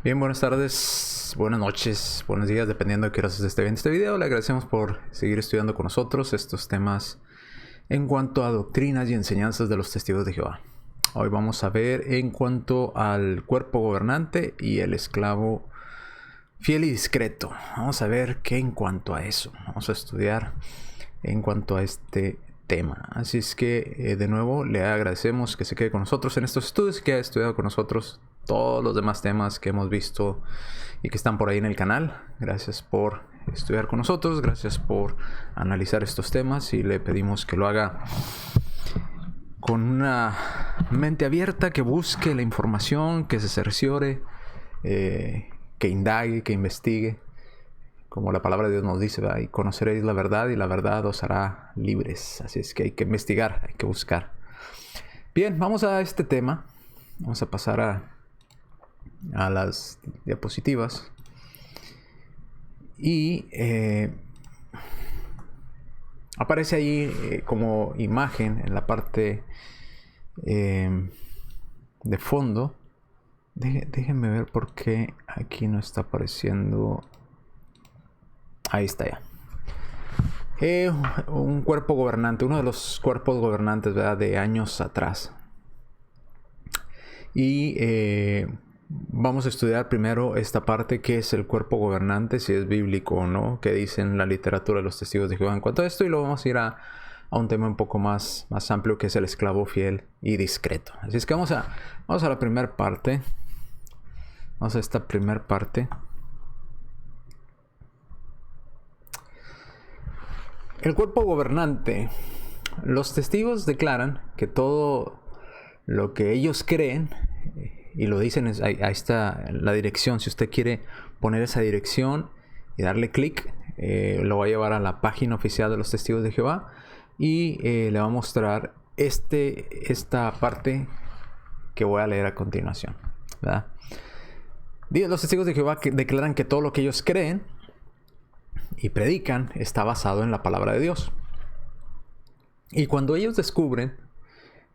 Bien, buenas tardes, buenas noches, buenos días, dependiendo de qué horas esté viendo este video. Le agradecemos por seguir estudiando con nosotros estos temas en cuanto a doctrinas y enseñanzas de los testigos de Jehová. Hoy vamos a ver en cuanto al cuerpo gobernante y el esclavo fiel y discreto. Vamos a ver qué en cuanto a eso. Vamos a estudiar en cuanto a este tema. Así es que de nuevo le agradecemos que se quede con nosotros en estos estudios, que ha estudiado con nosotros todos los demás temas que hemos visto y que están por ahí en el canal. Gracias por estudiar con nosotros, gracias por analizar estos temas y le pedimos que lo haga con una mente abierta, que busque la información, que se cerciore, que indague, que investigue, como la palabra de Dios nos dice, ¿verdad? Y conoceréis la verdad y la verdad os hará libres. Así es que hay que investigar, hay que buscar. Bien, vamos a este tema. Vamos a pasar a las diapositivas. Y aparece ahí como imagen en la parte de fondo. Déjenme ver por qué aquí no está apareciendo. Ahí está ya. Un cuerpo gobernante, uno de los cuerpos gobernantes, ¿verdad?, de años atrás. Y vamos a estudiar primero esta parte, que es el cuerpo gobernante, si es bíblico o no, que dice en la literatura de los testigos de Jehová en cuanto a esto, y luego vamos a ir a un tema un poco más amplio, que es el esclavo fiel y discreto. Así es que vamos a la primera parte. Vamos a esta primera parte. El cuerpo gobernante. Los testigos declaran que todo lo que ellos creen, y lo dicen, ahí está la dirección. Si usted quiere poner esa dirección y darle clic, lo va a llevar a la página oficial de los testigos de Jehová y le va a mostrar esta parte que voy a leer a continuación, ¿verdad? Los testigos de Jehová declaran que todo lo que ellos creen y predican está basado en la palabra de Dios. Y cuando ellos descubren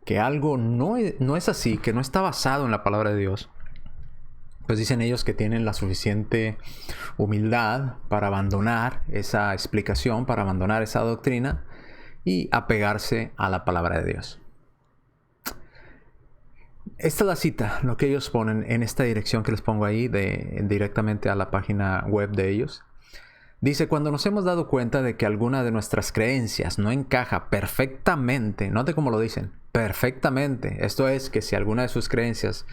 que algo no es así, que no está basado en la palabra de Dios, pues dicen ellos que tienen la suficiente humildad para abandonar esa explicación, para abandonar esa doctrina y apegarse a la palabra de Dios. Esta es la cita, lo que ellos ponen en esta dirección que les pongo ahí, directamente a la página web de ellos. Dice: cuando nos hemos dado cuenta de que alguna de nuestras creencias no encaja perfectamente, note cómo lo dicen, perfectamente. Esto es, que si alguna de sus creencias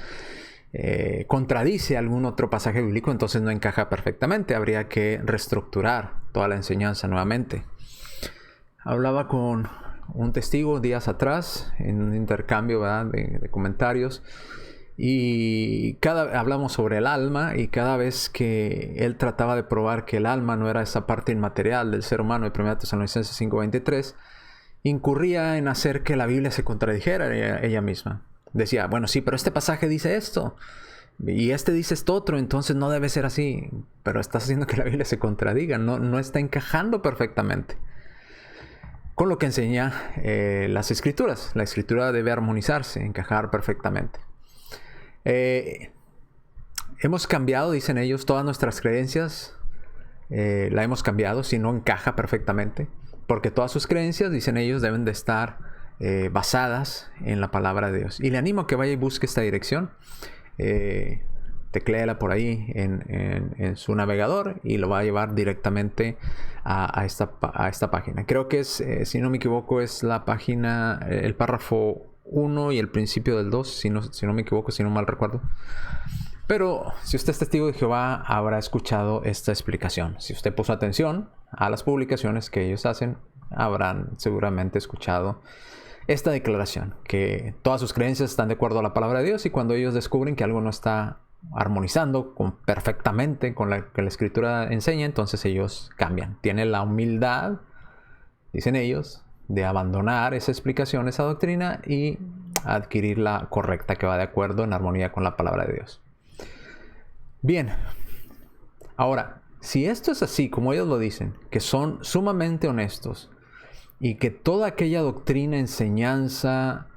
contradice algún otro pasaje bíblico, entonces no encaja perfectamente. Habría que reestructurar toda la enseñanza nuevamente. Hablaba con un testigo días atrás en un intercambio, ¿verdad?, de comentarios. Y hablamos sobre el alma, y cada vez que él trataba de probar que el alma no era esa parte inmaterial del ser humano, de 1 Tesalonicenses 5:23, incurría en hacer que la Biblia se contradijera ella misma. Decía: bueno, sí, pero este pasaje dice esto, y este dice esto otro, entonces no debe ser así. Pero estás haciendo que la Biblia se contradiga, no está encajando perfectamente con lo que enseña las Escrituras. La Escritura debe armonizarse, encajar perfectamente. Hemos cambiado, dicen ellos, todas nuestras creencias. La hemos cambiado si no encaja perfectamente, porque todas sus creencias, dicen ellos, deben de estar basadas en la palabra de Dios. Y le animo a que vaya y busque esta dirección. Tecléala por ahí en su navegador y lo va a llevar directamente a esta página. Creo que es, si no me equivoco, es la página, el párrafo 1 y el principio del 2, si no me equivoco, si no mal recuerdo. Pero si usted es testigo de Jehová, habrá escuchado esta explicación. Si usted puso atención a las publicaciones que ellos hacen, habrán seguramente escuchado esta declaración, que todas sus creencias están de acuerdo a la palabra de Dios, y cuando ellos descubren que algo no está armonizando perfectamente con lo que la Escritura enseña, entonces ellos cambian. Tienen la humildad, dicen ellos, de abandonar esa explicación, esa doctrina, y adquirir la correcta, que va de acuerdo, en armonía con la palabra de Dios. Bien, ahora, si esto es así, como ellos lo dicen, que son sumamente honestos, y que toda aquella doctrina, enseñanza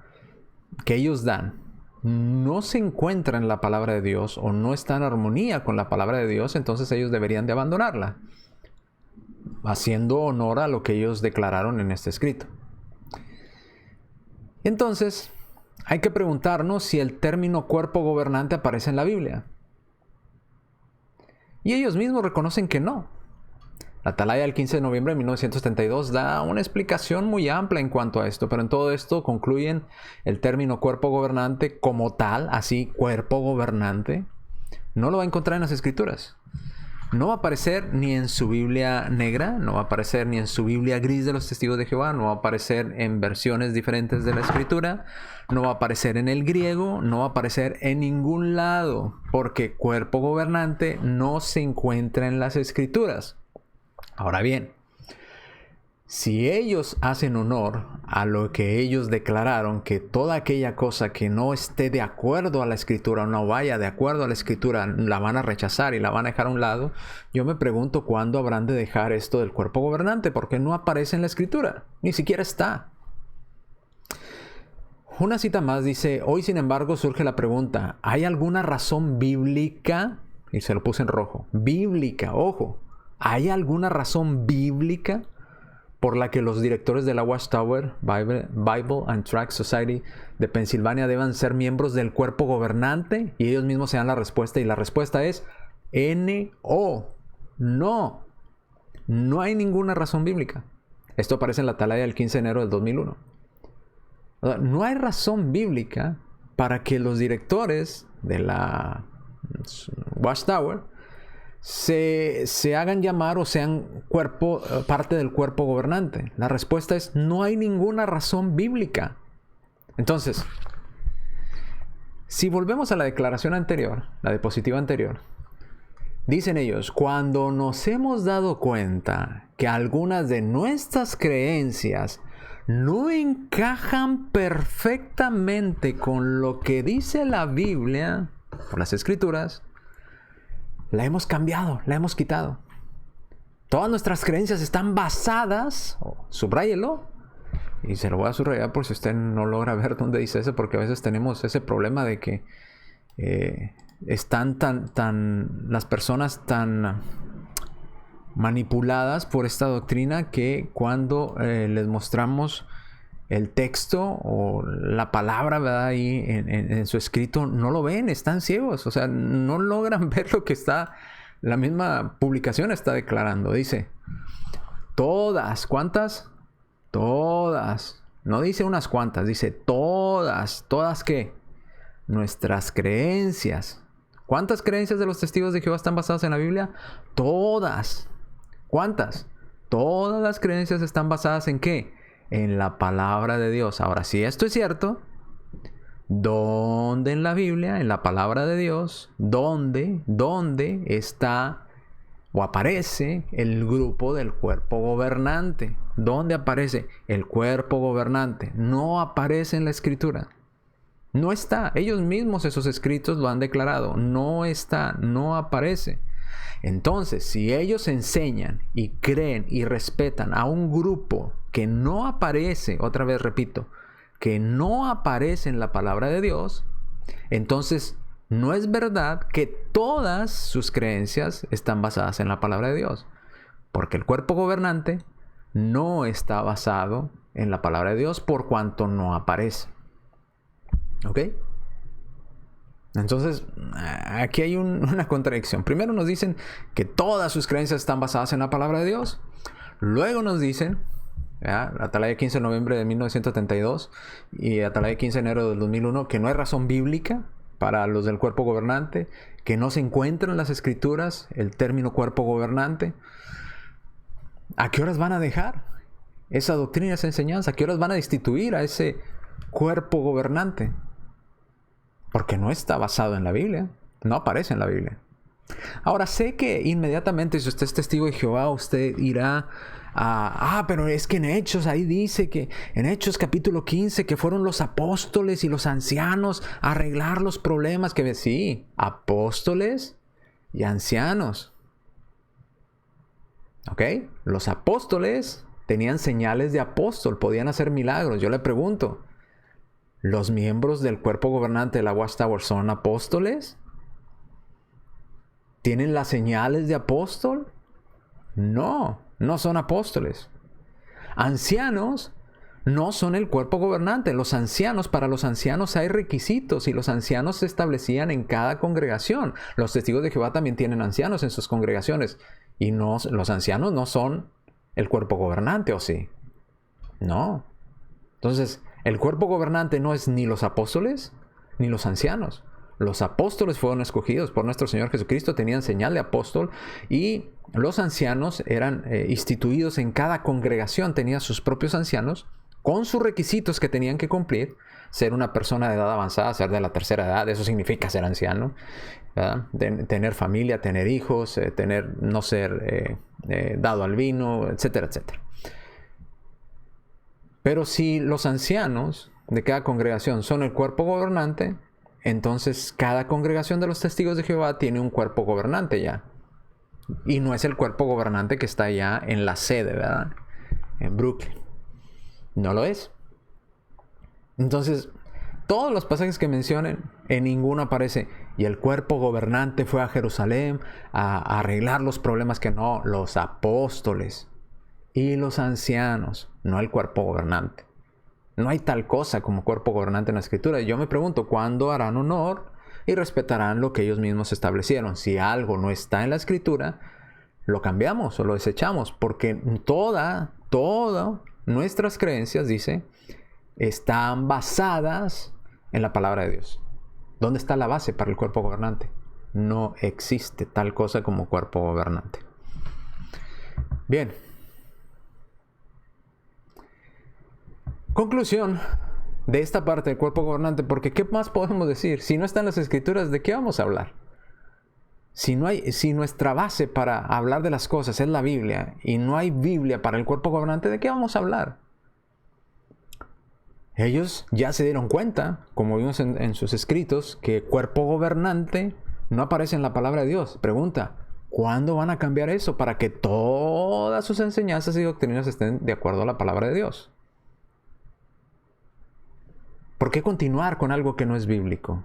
que ellos dan no se encuentra en la palabra de Dios o no está en armonía con la palabra de Dios, entonces ellos deberían de abandonarla, haciendo honor a lo que ellos declararon en este escrito. Entonces, hay que preguntarnos si el término cuerpo gobernante aparece en la Biblia. Y ellos mismos reconocen que no. La Atalaya del 15 de noviembre de 1972 da una explicación muy amplia en cuanto a esto, pero en todo esto concluyen el término cuerpo gobernante como tal, así, cuerpo gobernante, no lo va a encontrar en las Escrituras. No va a aparecer ni en su Biblia negra, no va a aparecer ni en su Biblia gris de los Testigos de Jehová, no va a aparecer en versiones diferentes de la Escritura, no va a aparecer en el griego, no va a aparecer en ningún lado, porque cuerpo gobernante no se encuentra en las Escrituras. Ahora bien, si ellos hacen honor a lo que ellos declararon, que toda aquella cosa que no esté de acuerdo a la Escritura o no vaya de acuerdo a la Escritura, la van a rechazar y la van a dejar a un lado, yo me pregunto cuándo habrán de dejar esto del cuerpo gobernante, porque no aparece en la Escritura, ni siquiera está. Una cita más dice: hoy sin embargo surge la pregunta, ¿hay alguna razón bíblica? Y se lo puse en rojo, bíblica, ojo, ¿hay alguna razón bíblica por la que los directores de la Watchtower Bible and Tract Society de Pensilvania deban ser miembros del cuerpo gobernante? Y ellos mismos se dan la respuesta, y la respuesta es no. No hay ninguna razón bíblica. Esto aparece en la Atalaya del 15 de enero del 2001. No hay razón bíblica para que los directores de la Watchtower se hagan llamar o sean parte del cuerpo gobernante. La respuesta es: no hay ninguna razón bíblica. Entonces, si volvemos a la declaración anterior, la diapositiva anterior, dicen ellos: cuando nos hemos dado cuenta que algunas de nuestras creencias no encajan perfectamente con lo que dice la Biblia o las Escrituras, la hemos cambiado, la hemos quitado. Todas nuestras creencias están basadas, subráyelo, y se lo voy a subrayar por si usted no logra ver dónde dice eso, porque a veces tenemos ese problema de que están las personas tan manipuladas por esta doctrina que cuando les mostramos el texto o la palabra, ¿verdad?, ahí en su escrito, no lo ven, están ciegos, o sea, no logran ver lo que está, la misma publicación está declarando. Dice: todas, ¿cuántas? Todas, no dice unas cuantas, dice todas. ¿Todas qué? Nuestras creencias. ¿Cuántas creencias de los testigos de Jehová están basadas en la Biblia? Todas. ¿Cuántas? Todas las creencias están basadas ¿en qué? En la palabra de Dios. Ahora, si esto es cierto, ¿dónde en la Biblia, en la palabra de Dios, dónde está o aparece el grupo del cuerpo gobernante? ¿Dónde aparece el cuerpo gobernante? No aparece en la Escritura. No está. Ellos mismos, esos escritos, lo han declarado. No está, no aparece. Entonces, si ellos enseñan y creen y respetan a un grupo que no aparece, otra vez repito, que no aparece en la palabra de Dios, entonces no es verdad que todas sus creencias están basadas en la palabra de Dios, porque el cuerpo gobernante no está basado en la palabra de Dios por cuanto no aparece. ¿Ok? Entonces, aquí hay una contradicción. Primero nos dicen que todas sus creencias están basadas en la palabra de Dios. Luego nos dicen, ¿ya?, Atalaya 15 de noviembre de 1972 y Atalaya 15 de enero del 2001, que no hay razón bíblica para los del cuerpo gobernante, que no se encuentra en las Escrituras el término cuerpo gobernante. ¿A qué horas van a dejar esa doctrina, esa enseñanza? ¿A qué horas van a destituir a ese cuerpo gobernante? Porque no está basado en la Biblia, no aparece en la Biblia. Ahora, sé que inmediatamente, si usted es testigo de Jehová, usted irá pero es que en Hechos, ahí dice que en Hechos capítulo 15, que fueron los apóstoles y los ancianos a arreglar los problemas. Que sí, apóstoles y ancianos. ¿Ok? Los apóstoles tenían señales de apóstol, podían hacer milagros. Yo le pregunto, ¿Los miembros del cuerpo gobernante de la Watchtower son apóstoles? ¿Tienen las señales de apóstol? No, no son apóstoles. Ancianos no son el cuerpo gobernante. Para los ancianos hay requisitos y los ancianos se establecían en cada congregación. Los testigos de Jehová también tienen ancianos en sus congregaciones. Y no, los ancianos no son el cuerpo gobernante, ¿o sí? No. Entonces, el cuerpo gobernante no es ni los apóstoles ni los ancianos. Los apóstoles fueron escogidos por nuestro Señor Jesucristo, tenían señal de apóstol, y los ancianos eran instituidos en cada congregación, tenían sus propios ancianos con sus requisitos que tenían que cumplir. Ser una persona de edad avanzada, ser de la tercera edad, eso significa ser anciano, ¿verdad? Tener familia, tener hijos, no ser dado al vino, etcétera, etcétera. Pero si los ancianos de cada congregación son el cuerpo gobernante, entonces cada congregación de los testigos de Jehová tiene un cuerpo gobernante ya. Y no es el cuerpo gobernante que está ya en la sede, ¿verdad? En Brooklyn. No lo es. Entonces, todos los pasajes que mencionen, en ninguno aparece: y el cuerpo gobernante fue a Jerusalén a arreglar los problemas. Que no, los apóstoles y los ancianos, no el cuerpo gobernante. No hay tal cosa como cuerpo gobernante en la Escritura. Y yo me pregunto, ¿cuándo harán honor y respetarán lo que ellos mismos establecieron? Si algo no está en la Escritura, lo cambiamos o lo desechamos, porque todas nuestras creencias, dice, están basadas en la palabra de Dios. ¿Dónde está la base para el cuerpo gobernante? No existe tal cosa como cuerpo gobernante. Bien. Conclusión de esta parte del cuerpo gobernante, porque ¿qué más podemos decir? Si no están las Escrituras, ¿de qué vamos a hablar? Si nuestra base para hablar de las cosas es la Biblia, y no hay Biblia para el cuerpo gobernante, ¿de qué vamos a hablar? Ellos ya se dieron cuenta, como vimos en sus escritos, que cuerpo gobernante no aparece en la palabra de Dios. Pregunta, ¿cuándo van a cambiar eso para que todas sus enseñanzas y doctrinas estén de acuerdo a la palabra de Dios? ¿Por qué continuar con algo que no es bíblico?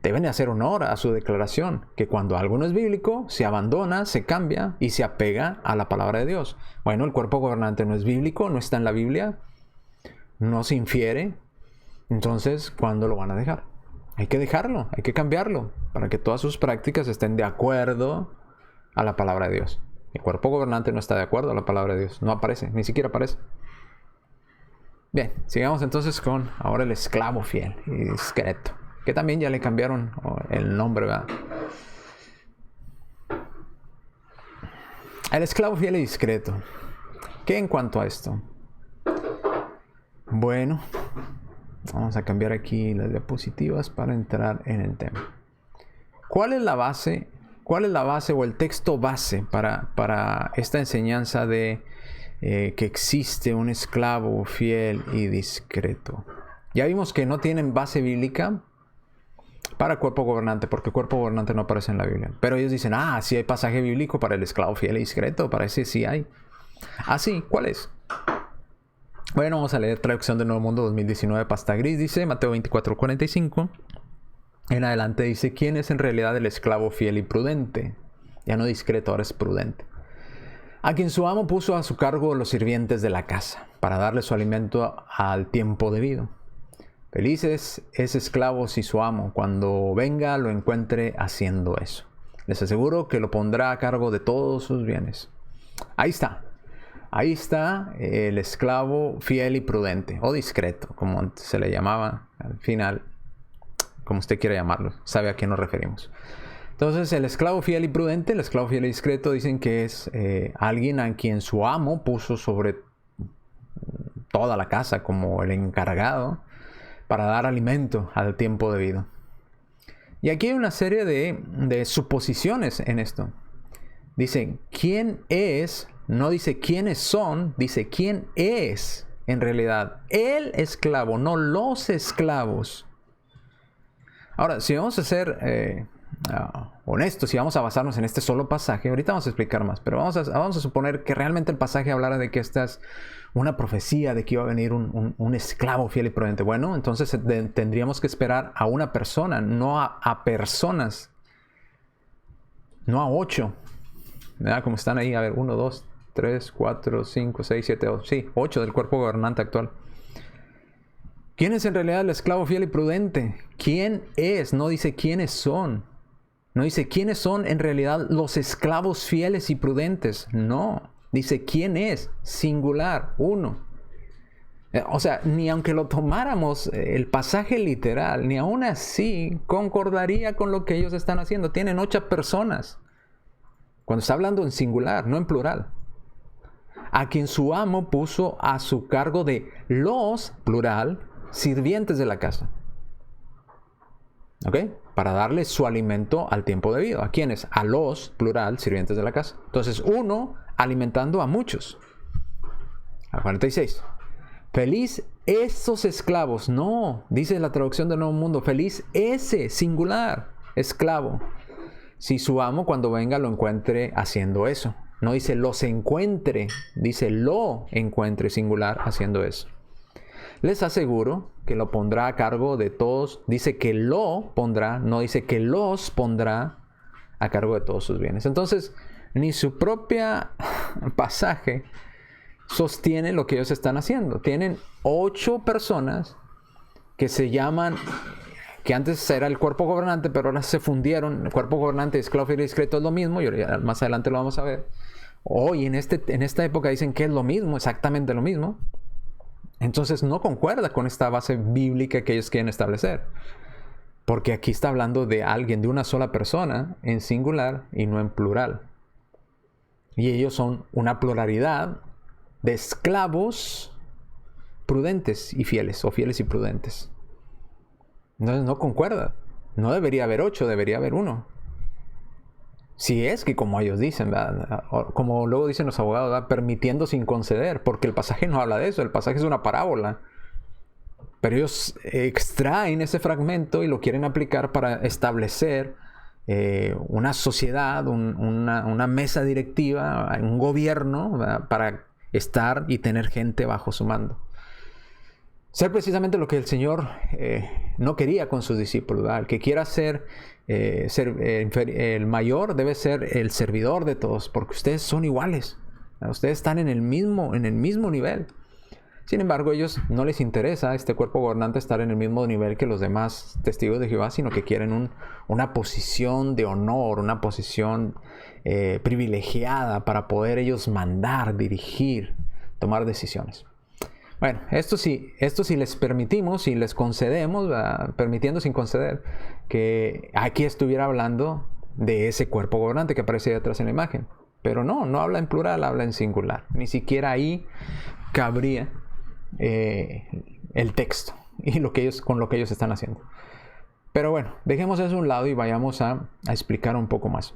Deben de hacer honor a su declaración, que cuando algo no es bíblico, se abandona, se cambia y se apega a la palabra de Dios. Bueno, el cuerpo gobernante no es bíblico, no está en la Biblia, no se infiere. Entonces, ¿cuándo lo van a dejar? Hay que dejarlo, hay que cambiarlo, para que todas sus prácticas estén de acuerdo a la palabra de Dios. El cuerpo gobernante no está de acuerdo a la palabra de Dios, no aparece, ni siquiera aparece. Bien, sigamos entonces con ahora el esclavo fiel y discreto, que también ya le cambiaron el nombre, ¿verdad? El esclavo fiel y discreto. ¿Qué en cuanto a esto? Bueno, vamos a cambiar aquí las diapositivas para entrar en el tema. ¿Cuál es la base o el texto base para esta enseñanza de que existe un esclavo fiel y discreto? Ya vimos que no tienen base bíblica para cuerpo gobernante, porque cuerpo gobernante no aparece en la Biblia. Pero ellos dicen, sí hay pasaje bíblico para el esclavo fiel y discreto, parece sí hay. Sí, ¿cuál es? Bueno, vamos a leer traducción del Nuevo Mundo 2019, pasta gris. Dice Mateo 24:45. En adelante dice, ¿quién es en realidad el esclavo fiel y prudente? Ya no discreto, ahora es prudente. A quien su amo puso a su cargo los sirvientes de la casa, para darle su alimento al tiempo debido. Feliz es ese esclavo si su amo, cuando venga, lo encuentre haciendo eso. Les aseguro que lo pondrá a cargo de todos sus bienes. Ahí está el esclavo fiel y prudente, o discreto, como antes se le llamaba. Al final, como usted quiera llamarlo, sabe a quién nos referimos. Entonces, el esclavo fiel y prudente, el esclavo fiel y discreto, dicen que es alguien a quien su amo puso sobre toda la casa como el encargado para dar alimento al tiempo debido. Y aquí hay una serie de suposiciones en esto. Dice, ¿quién es? No dice quiénes son, dice quién es en realidad el esclavo, no los esclavos. Ahora, si vamos a hacer honestos y vamos a basarnos en este solo pasaje, ahorita vamos a explicar más, pero vamos a suponer que realmente el pasaje hablara de que esta es una profecía de que iba a venir un esclavo fiel y prudente. Bueno, entonces tendríamos que esperar a una persona, no a personas, no a 8, ¿verdad? Como están ahí, a ver, 1, 2, 3, 4, 5, 6, 7, 8, sí, 8 del cuerpo gobernante actual. ¿Quién es en realidad el esclavo fiel y prudente? ¿Quién es? No dice quiénes son. No dice quiénes son en realidad los esclavos fieles y prudentes. No. Dice quién es. Singular. Uno. O sea, ni aunque lo tomáramos el pasaje literal, ni aún así concordaría con lo que ellos están haciendo. Tienen 8 personas. Cuando está hablando en singular, no en plural. A quien su amo puso a su cargo de los, plural, sirvientes de la casa. ¿Ok? Para darle su alimento al tiempo debido. ¿A quiénes? A los, plural, sirvientes de la casa. Entonces, uno alimentando a muchos. A 46. Feliz esos esclavos. No, dice la traducción del Nuevo Mundo. Feliz ese, singular, esclavo. Si su amo cuando venga lo encuentre haciendo eso. No dice los encuentre, dice lo encuentre, singular, haciendo eso. Les aseguro que lo pondrá a cargo de todos. Dice que lo pondrá, no dice que los pondrá a cargo de todos sus bienes. Entonces, ni su propia pasaje sostiene lo que ellos están haciendo. Tienen 8 personas que se llaman, que antes era el cuerpo gobernante, pero ahora se fundieron. El cuerpo gobernante y esclavo fiel y discreto es lo mismo, y más adelante lo vamos a ver. Hoy en esta época dicen que es lo mismo, exactamente lo mismo. Entonces no concuerda con esta base bíblica que ellos quieren establecer. Porque aquí está hablando de alguien, de una sola persona, en singular y no en plural. Y ellos son una pluralidad de esclavos prudentes y fieles, o fieles y prudentes. Entonces no concuerda. No debería haber 8, debería haber 1. Si es que como ellos dicen, ¿verdad? Como luego dicen los abogados, ¿verdad? Permitiendo sin conceder, porque el pasaje no habla de eso, el pasaje es una parábola. Pero ellos extraen ese fragmento y lo quieren aplicar para establecer una sociedad, una mesa directiva, un gobierno, ¿verdad? Para estar y tener gente bajo su mando. Ser precisamente lo que el Señor no quería con sus discípulos, ¿verdad? El que quiera ser el mayor debe ser el servidor de todos, porque ustedes son iguales, ¿verdad? Ustedes están en el mismo nivel. Sin embargo, a ellos no les interesa, este cuerpo gobernante, estar en el mismo nivel que los demás testigos de Jehová, sino que quieren una posición de honor, una posición privilegiada para poder ellos mandar, dirigir, tomar decisiones. Bueno, esto sí les permitimos y les concedemos, permitiendo sin conceder, que aquí estuviera hablando de ese cuerpo gobernante que aparece ahí atrás en la imagen. Pero no habla en plural, habla en singular. Ni siquiera ahí cabría el texto y con lo que ellos están haciendo. Pero bueno, dejemos eso a un lado y vayamos a explicar un poco más.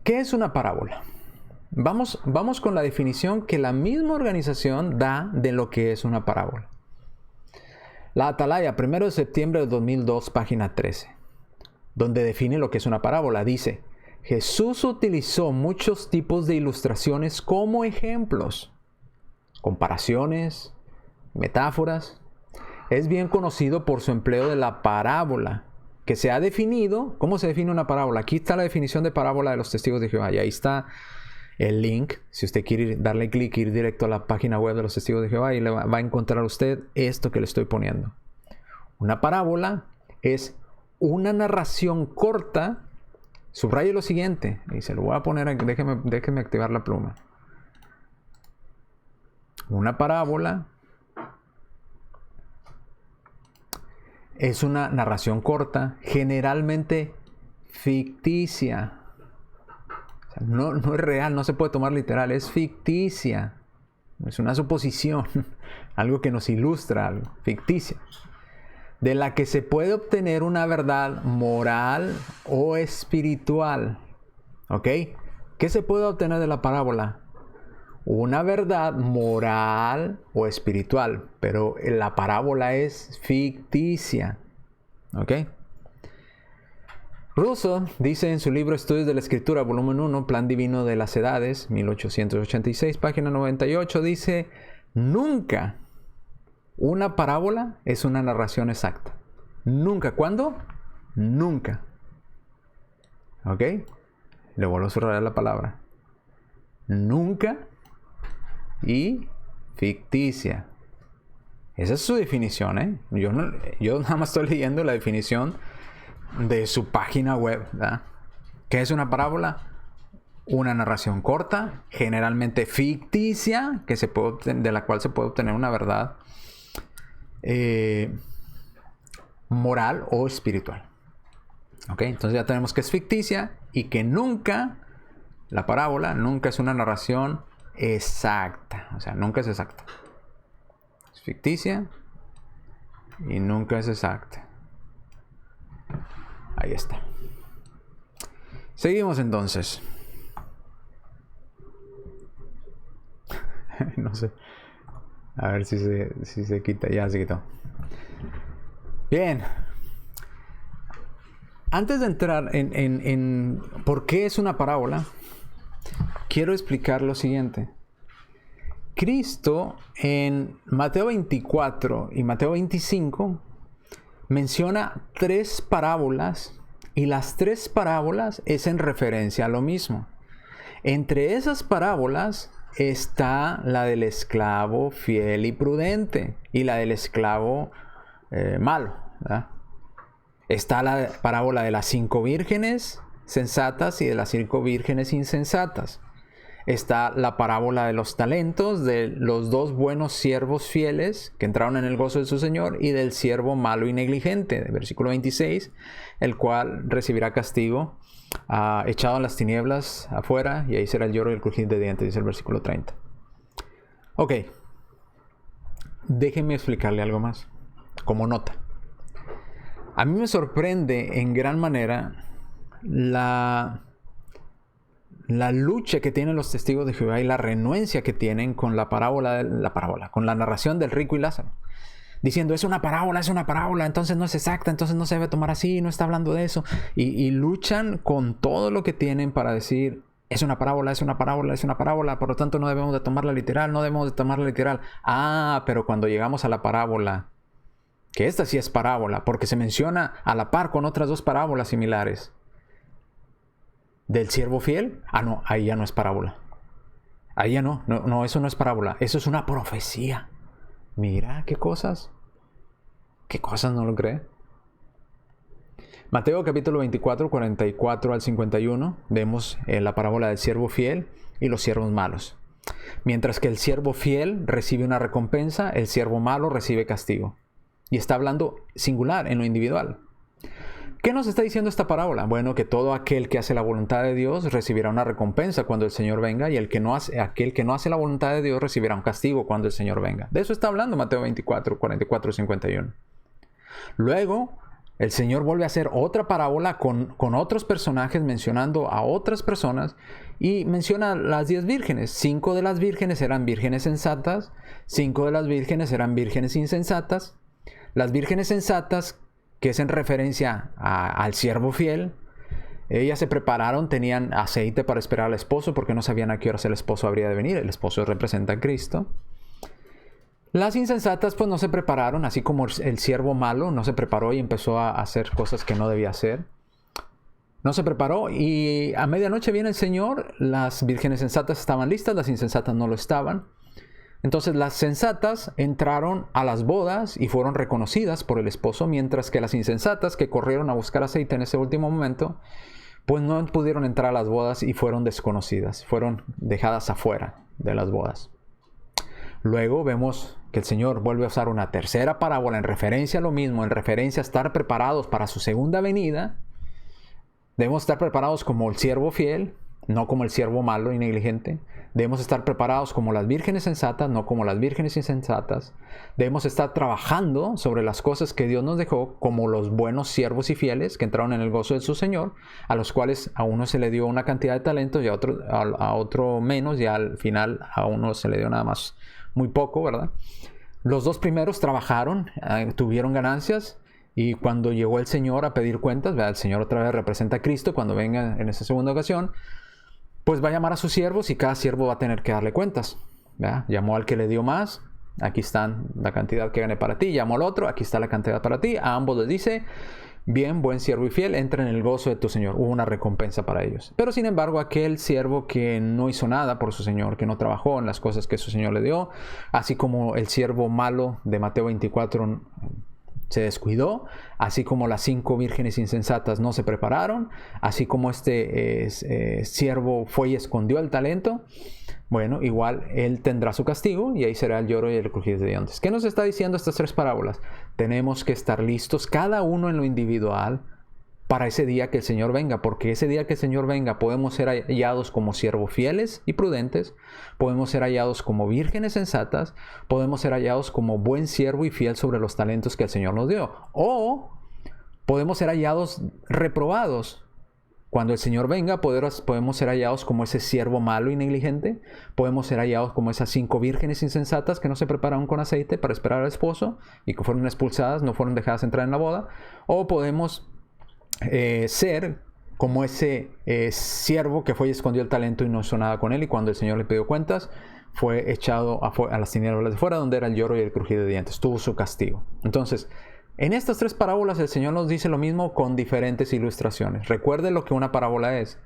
¿Qué es una parábola? Vamos con la definición que la misma organización da de lo que es una parábola. La Atalaya, 1 de septiembre de 2002, página 13, donde define lo que es una parábola. Dice: Jesús utilizó muchos tipos de ilustraciones como ejemplos, comparaciones, metáforas. Es bien conocido por su empleo de la parábola, que se ha definido. ¿Cómo se define una parábola? Aquí está la definición de parábola de los testigos de Jehová, y ahí está el link. Si usted quiere darle clic, ir directo a la página web de los testigos de Jehová, y le va a encontrar usted esto que le estoy poniendo. Una parábola es una narración corta. Subraye lo siguiente, y se lo voy a poner aquí. Déjeme activar la pluma. Una parábola es una narración corta, generalmente ficticia. O sea, no es real, no se puede tomar literal, es ficticia. Es una suposición, algo que nos ilustra, algo ficticia, de la que se puede obtener una verdad moral o espiritual. ¿Ok? ¿Qué se puede obtener de la parábola? Una verdad moral o espiritual, pero la parábola es ficticia. ¿Ok? Russell dice en su libro Estudios de la Escritura, volumen 1, Plan Divino de las Edades, 1886, página 98, dice: nunca una parábola es una narración exacta. Nunca. ¿Cuándo? Nunca. ¿Ok? Le vuelvo a subrayar la palabra. Nunca y ficticia. Esa es su definición, ¿eh? Yo nada más estoy leyendo la definición de su página web, ¿verdad? ¿Qué es una parábola? Una narración corta, generalmente ficticia, de la cual se puede obtener una verdad moral o espiritual. ¿Ok? Entonces ya tenemos que es ficticia y que nunca, la parábola nunca es una narración exacta. O sea, nunca es exacta. Es ficticia y nunca es exacta. Ahí está. Seguimos entonces. No sé. A ver si se quita. Ya se quitó. Bien. Antes de entrar en por qué es una parábola, quiero explicar lo siguiente. Cristo en Mateo 24 y Mateo 25 menciona 3 parábolas y las 3 parábolas es en referencia a lo mismo. Entre esas parábolas está la del esclavo fiel y prudente y la del esclavo malo, ¿verdad? Está la parábola de las 5 vírgenes sensatas y de las 5 vírgenes insensatas. Está la parábola de los talentos, de los 2 buenos siervos fieles que entraron en el gozo de su Señor y del siervo malo y negligente, versículo 26, el cual recibirá castigo, echado en las tinieblas afuera, y ahí será el lloro y el crujir de dientes, dice el versículo 30. Ok, déjenme explicarle algo más, como nota. A mí me sorprende en gran manera la lucha que tienen los testigos de Jehová y la renuencia que tienen con con la narración del rico y Lázaro. Diciendo, es una parábola, entonces no es exacta, entonces no se debe tomar así, no está hablando de eso. Y luchan con todo lo que tienen para decir, es una parábola, por lo tanto no debemos de tomarla literal, pero cuando llegamos a la parábola, que esta sí es parábola, porque se menciona a la par con otras 2 parábolas similares, del siervo fiel, no, ahí ya no es parábola. Ahí ya no, eso no es parábola, eso es una profecía. Mira, qué cosas no lo cree. Mateo capítulo 24, 44 al 51, vemos la parábola del siervo fiel y los siervos malos. Mientras que el siervo fiel recibe una recompensa, el siervo malo recibe castigo. Y está hablando singular, en lo individual. ¿Qué nos está diciendo esta parábola? Bueno, que todo aquel que hace la voluntad de Dios recibirá una recompensa cuando el Señor venga, y aquel que no hace la voluntad de Dios recibirá un castigo cuando el Señor venga. De eso está hablando Mateo 24, 44 y 51. Luego, el Señor vuelve a hacer otra parábola con otros personajes, mencionando a otras personas, y menciona las 10 vírgenes. 5 de las vírgenes eran vírgenes sensatas, 5 de las vírgenes eran vírgenes insensatas. Las vírgenes sensatas, que es en referencia al siervo fiel, ellas se prepararon, tenían aceite para esperar al esposo porque no sabían a qué horas el esposo habría de venir. El esposo representa a Cristo. Las insensatas pues no se prepararon, así como el siervo malo no se preparó y empezó a hacer cosas que no debía hacer. No se preparó y a medianoche viene el Señor, las vírgenes sensatas estaban listas, las insensatas no lo estaban. Entonces las sensatas entraron a las bodas y fueron reconocidas por el esposo, mientras que las insensatas, que corrieron a buscar aceite en ese último momento, pues no pudieron entrar a las bodas y fueron desconocidas, fueron dejadas afuera de las bodas. Luego vemos que el Señor vuelve a usar una tercera parábola en referencia a lo mismo, en referencia a estar preparados para su segunda venida. Debemos estar preparados como el siervo fiel, no como el siervo malo y negligente. Debemos estar preparados como las vírgenes sensatas, no como las vírgenes insensatas. Debemos estar trabajando sobre las cosas que Dios nos dejó como los buenos siervos y fieles que entraron en el gozo de su Señor, a los cuales a uno se le dio una cantidad de talentos y a otro menos, y al final a uno se le dio nada más muy poco, ¿verdad? Los 2 primeros trabajaron, tuvieron ganancias, Y cuando llegó el Señor a pedir cuentas, ¿verdad? El Señor otra vez representa a Cristo cuando venga en esa segunda ocasión, pues va a llamar a sus siervos y cada siervo va a tener que darle cuentas, ¿verdad? Llamó al que le dio más, aquí está la cantidad que gané para ti. Llamó al otro, aquí está la cantidad para ti. A ambos les dice: bien, buen siervo y fiel, entra en el gozo de tu Señor. Hubo una recompensa para ellos. Pero sin embargo, aquel siervo que no hizo nada por su Señor, que no trabajó en las cosas que su Señor le dio, así como el siervo malo de Mateo 24 se descuidó, así como las 5 vírgenes insensatas no se prepararon, así como este siervo fue y escondió el talento, bueno, igual él tendrá su castigo y ahí será el lloro y el crujir de dientes. ¿Qué nos está diciendo estas 3 parábolas? Tenemos que estar listos, cada uno en lo individual, para ese día que el Señor venga, porque ese día que el Señor venga podemos ser hallados como siervos fieles y prudentes, podemos ser hallados como vírgenes sensatas, podemos ser hallados como buen siervo y fiel sobre los talentos que el Señor nos dio, o podemos ser hallados reprobados. Cuando el Señor venga, podemos ser hallados como ese siervo malo y negligente. Podemos ser hallados como esas 5 vírgenes insensatas que no se prepararon con aceite para esperar al esposo y que fueron expulsadas, no fueron dejadas entrar en la boda. O podemos ser como ese siervo que fue y escondió el talento y no hizo nada con él. Y cuando el Señor le pidió cuentas, fue echado a las tinieblas de fuera, donde era el lloro y el crujir de dientes. Tuvo su castigo. Entonces, en estas 3 parábolas el Señor nos dice lo mismo con diferentes ilustraciones. Recuerde lo que una parábola es.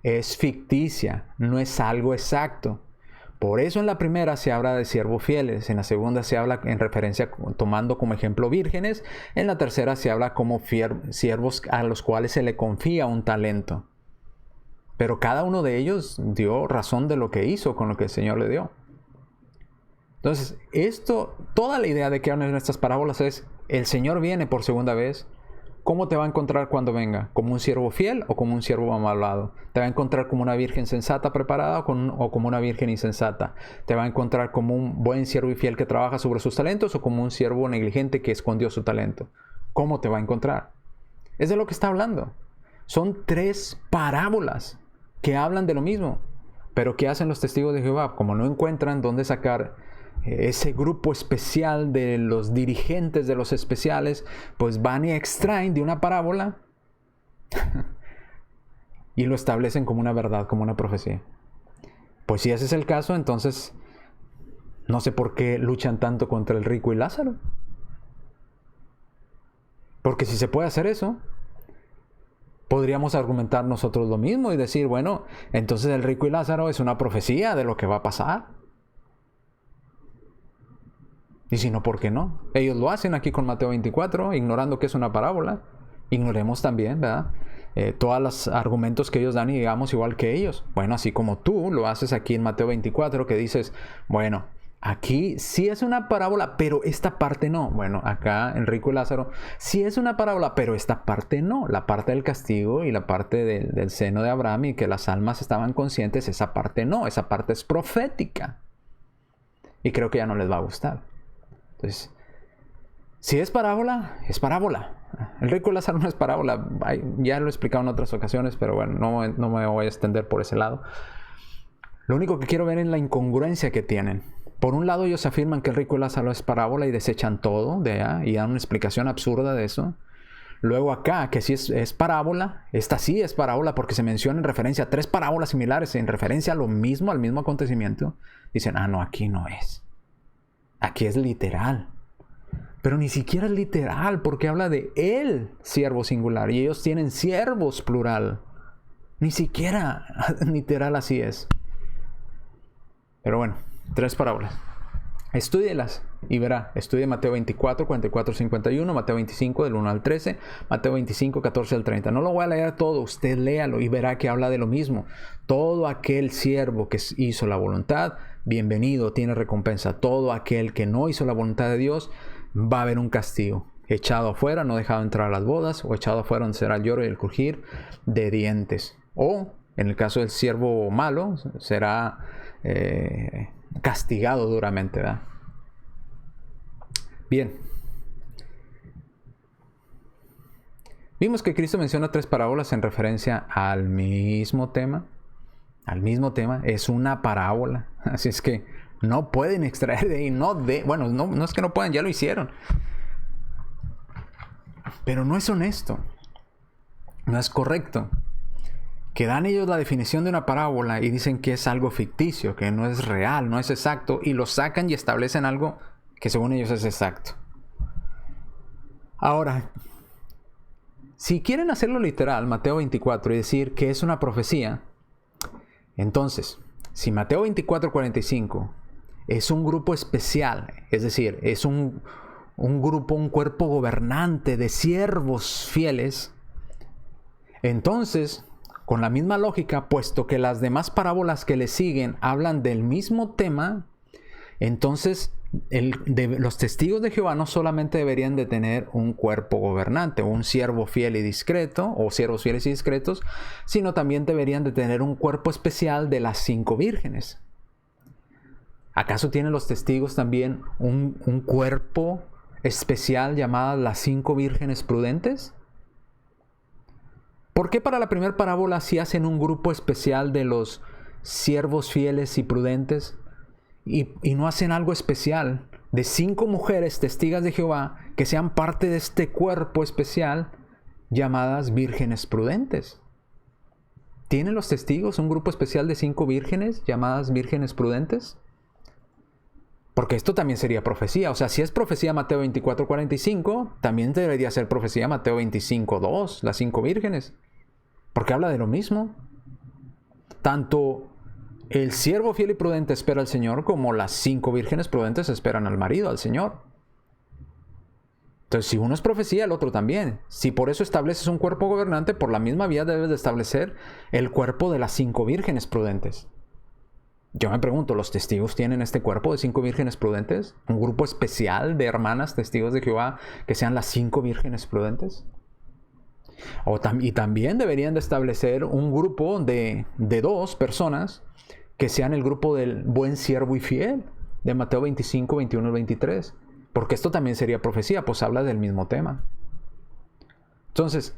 Es ficticia, no es algo exacto. Por eso en la primera se habla de siervos fieles, en la segunda se habla en referencia tomando como ejemplo vírgenes, en la tercera se habla como siervos a los cuales se le confía un talento. Pero cada uno de ellos dio razón de lo que hizo con lo que el Señor le dio. Entonces, toda la idea de que hablan en estas parábolas es: el Señor viene por segunda vez. ¿Cómo te va a encontrar cuando venga? ¿Como un siervo fiel o como un siervo malvado? ¿Te va a encontrar como una virgen sensata preparada o como una virgen insensata? ¿Te va a encontrar como un buen siervo y fiel que trabaja sobre sus talentos o como un siervo negligente que escondió su talento? ¿Cómo te va a encontrar? Es de lo que está hablando. Son 3 parábolas que hablan de lo mismo. Pero ¿qué hacen los testigos de Jehová? Como no encuentran dónde sacar ese grupo especial de los dirigentes de los especiales, pues van y extraen de una parábola y lo establecen como una verdad, como una profecía. Pues si ese es el caso, entonces no sé por qué luchan tanto contra el rico y Lázaro. Porque si se puede hacer eso, podríamos argumentar nosotros lo mismo y decir: bueno, entonces el rico y Lázaro es una profecía de lo que va a pasar. Y si no, ¿por qué no? Ellos lo hacen aquí con Mateo 24, ignorando que es una parábola. Ignoremos también, ¿verdad? Todos los argumentos que ellos dan y digamos igual que ellos. Bueno, así como tú lo haces aquí en Mateo 24, que dices: bueno, aquí sí es una parábola, pero esta parte no. Bueno, acá en rico y Lázaro sí es una parábola, pero esta parte no. La parte del castigo y la parte del seno de Abraham y que las almas estaban conscientes, esa parte no. Esa parte es profética. Y creo que ya no les va a gustar. Entonces, si es parábola, es parábola. El rico y Lázaro no es parábola. Ya lo he explicado en otras ocasiones, pero bueno, no me voy a extender por ese lado. Lo único que quiero ver es la incongruencia que tienen. Por un lado, ellos afirman que el rico y Lázaro es parábola y desechan todo y dan una explicación absurda de eso. Luego acá, que sí es parábola, esta sí es parábola porque se menciona en referencia a 3 parábolas similares, en referencia a lo mismo, al mismo acontecimiento. Dicen: no, aquí no es. Aquí es literal. Pero ni siquiera es literal porque habla de el siervo singular y ellos tienen siervos plural. Ni siquiera literal así es. Pero bueno, 3 parábolas. Estúdielas y verá. Estudie Mateo 24, 44, 51, Mateo 25 del 1 al 13, Mateo 25, 14 al 30. No lo voy a leer todo, usted léalo y verá que habla de lo mismo. Todo aquel siervo que hizo la voluntad, bienvenido, tiene recompensa. Todo aquel que no hizo la voluntad de Dios, va a haber un castigo. Echado afuera, no dejado entrar a las bodas, o echado afuera donde será el lloro y el crujir de dientes. O, en el caso del siervo malo, será castigado duramente, ¿verdad? Bien. Vimos que Cristo menciona 3 parábolas en referencia al mismo tema. Es una parábola. Así es que no pueden extraer de ahí. No es que no puedan, ya lo hicieron. Pero no es honesto. No es correcto. Que dan ellos la definición de una parábola y dicen que es algo ficticio, que no es real, no es exacto, y lo sacan y establecen algo que según ellos es exacto. Ahora, si quieren hacerlo literal, Mateo 24, y decir que es una profecía, entonces, si Mateo 24:45 es un grupo especial, es decir, es un grupo, un cuerpo gobernante de siervos fieles, entonces, con la misma lógica, puesto que las demás parábolas que le siguen hablan del mismo tema, entonces los testigos de Jehová no solamente deberían de tener un cuerpo gobernante, un siervo fiel y discreto, o siervos fieles y discretos, sino también deberían de tener un cuerpo especial de las 5 vírgenes. ¿Acaso tienen los testigos también un cuerpo especial llamado las 5 vírgenes prudentes? ¿Por qué para la primera parábola sí hacen un grupo especial de los siervos fieles y prudentes y no hacen algo especial de 5 mujeres testigas de Jehová que sean parte de este cuerpo especial llamadas vírgenes prudentes? ¿Tienen los testigos un grupo especial de 5 vírgenes llamadas vírgenes prudentes? Porque esto también sería profecía. O sea, si es profecía Mateo 24:45, también debería ser profecía Mateo 25:2, las 5 vírgenes. Porque habla de lo mismo. Tanto el siervo fiel y prudente espera al Señor, como las 5 vírgenes prudentes esperan al marido, al Señor. Entonces, si uno es profecía, el otro también. Si por eso estableces un cuerpo gobernante, por la misma vía debes de establecer el cuerpo de las 5 vírgenes prudentes. Yo me pregunto, ¿los testigos tienen este cuerpo de 5 vírgenes prudentes? ¿Un grupo especial de hermanas testigos de Jehová que sean las 5 vírgenes prudentes? Y también deberían de establecer un grupo de 2 personas que sean el grupo del buen siervo y fiel de Mateo 25, 21 y 23. Porque esto también sería profecía, pues habla del mismo tema. Entonces,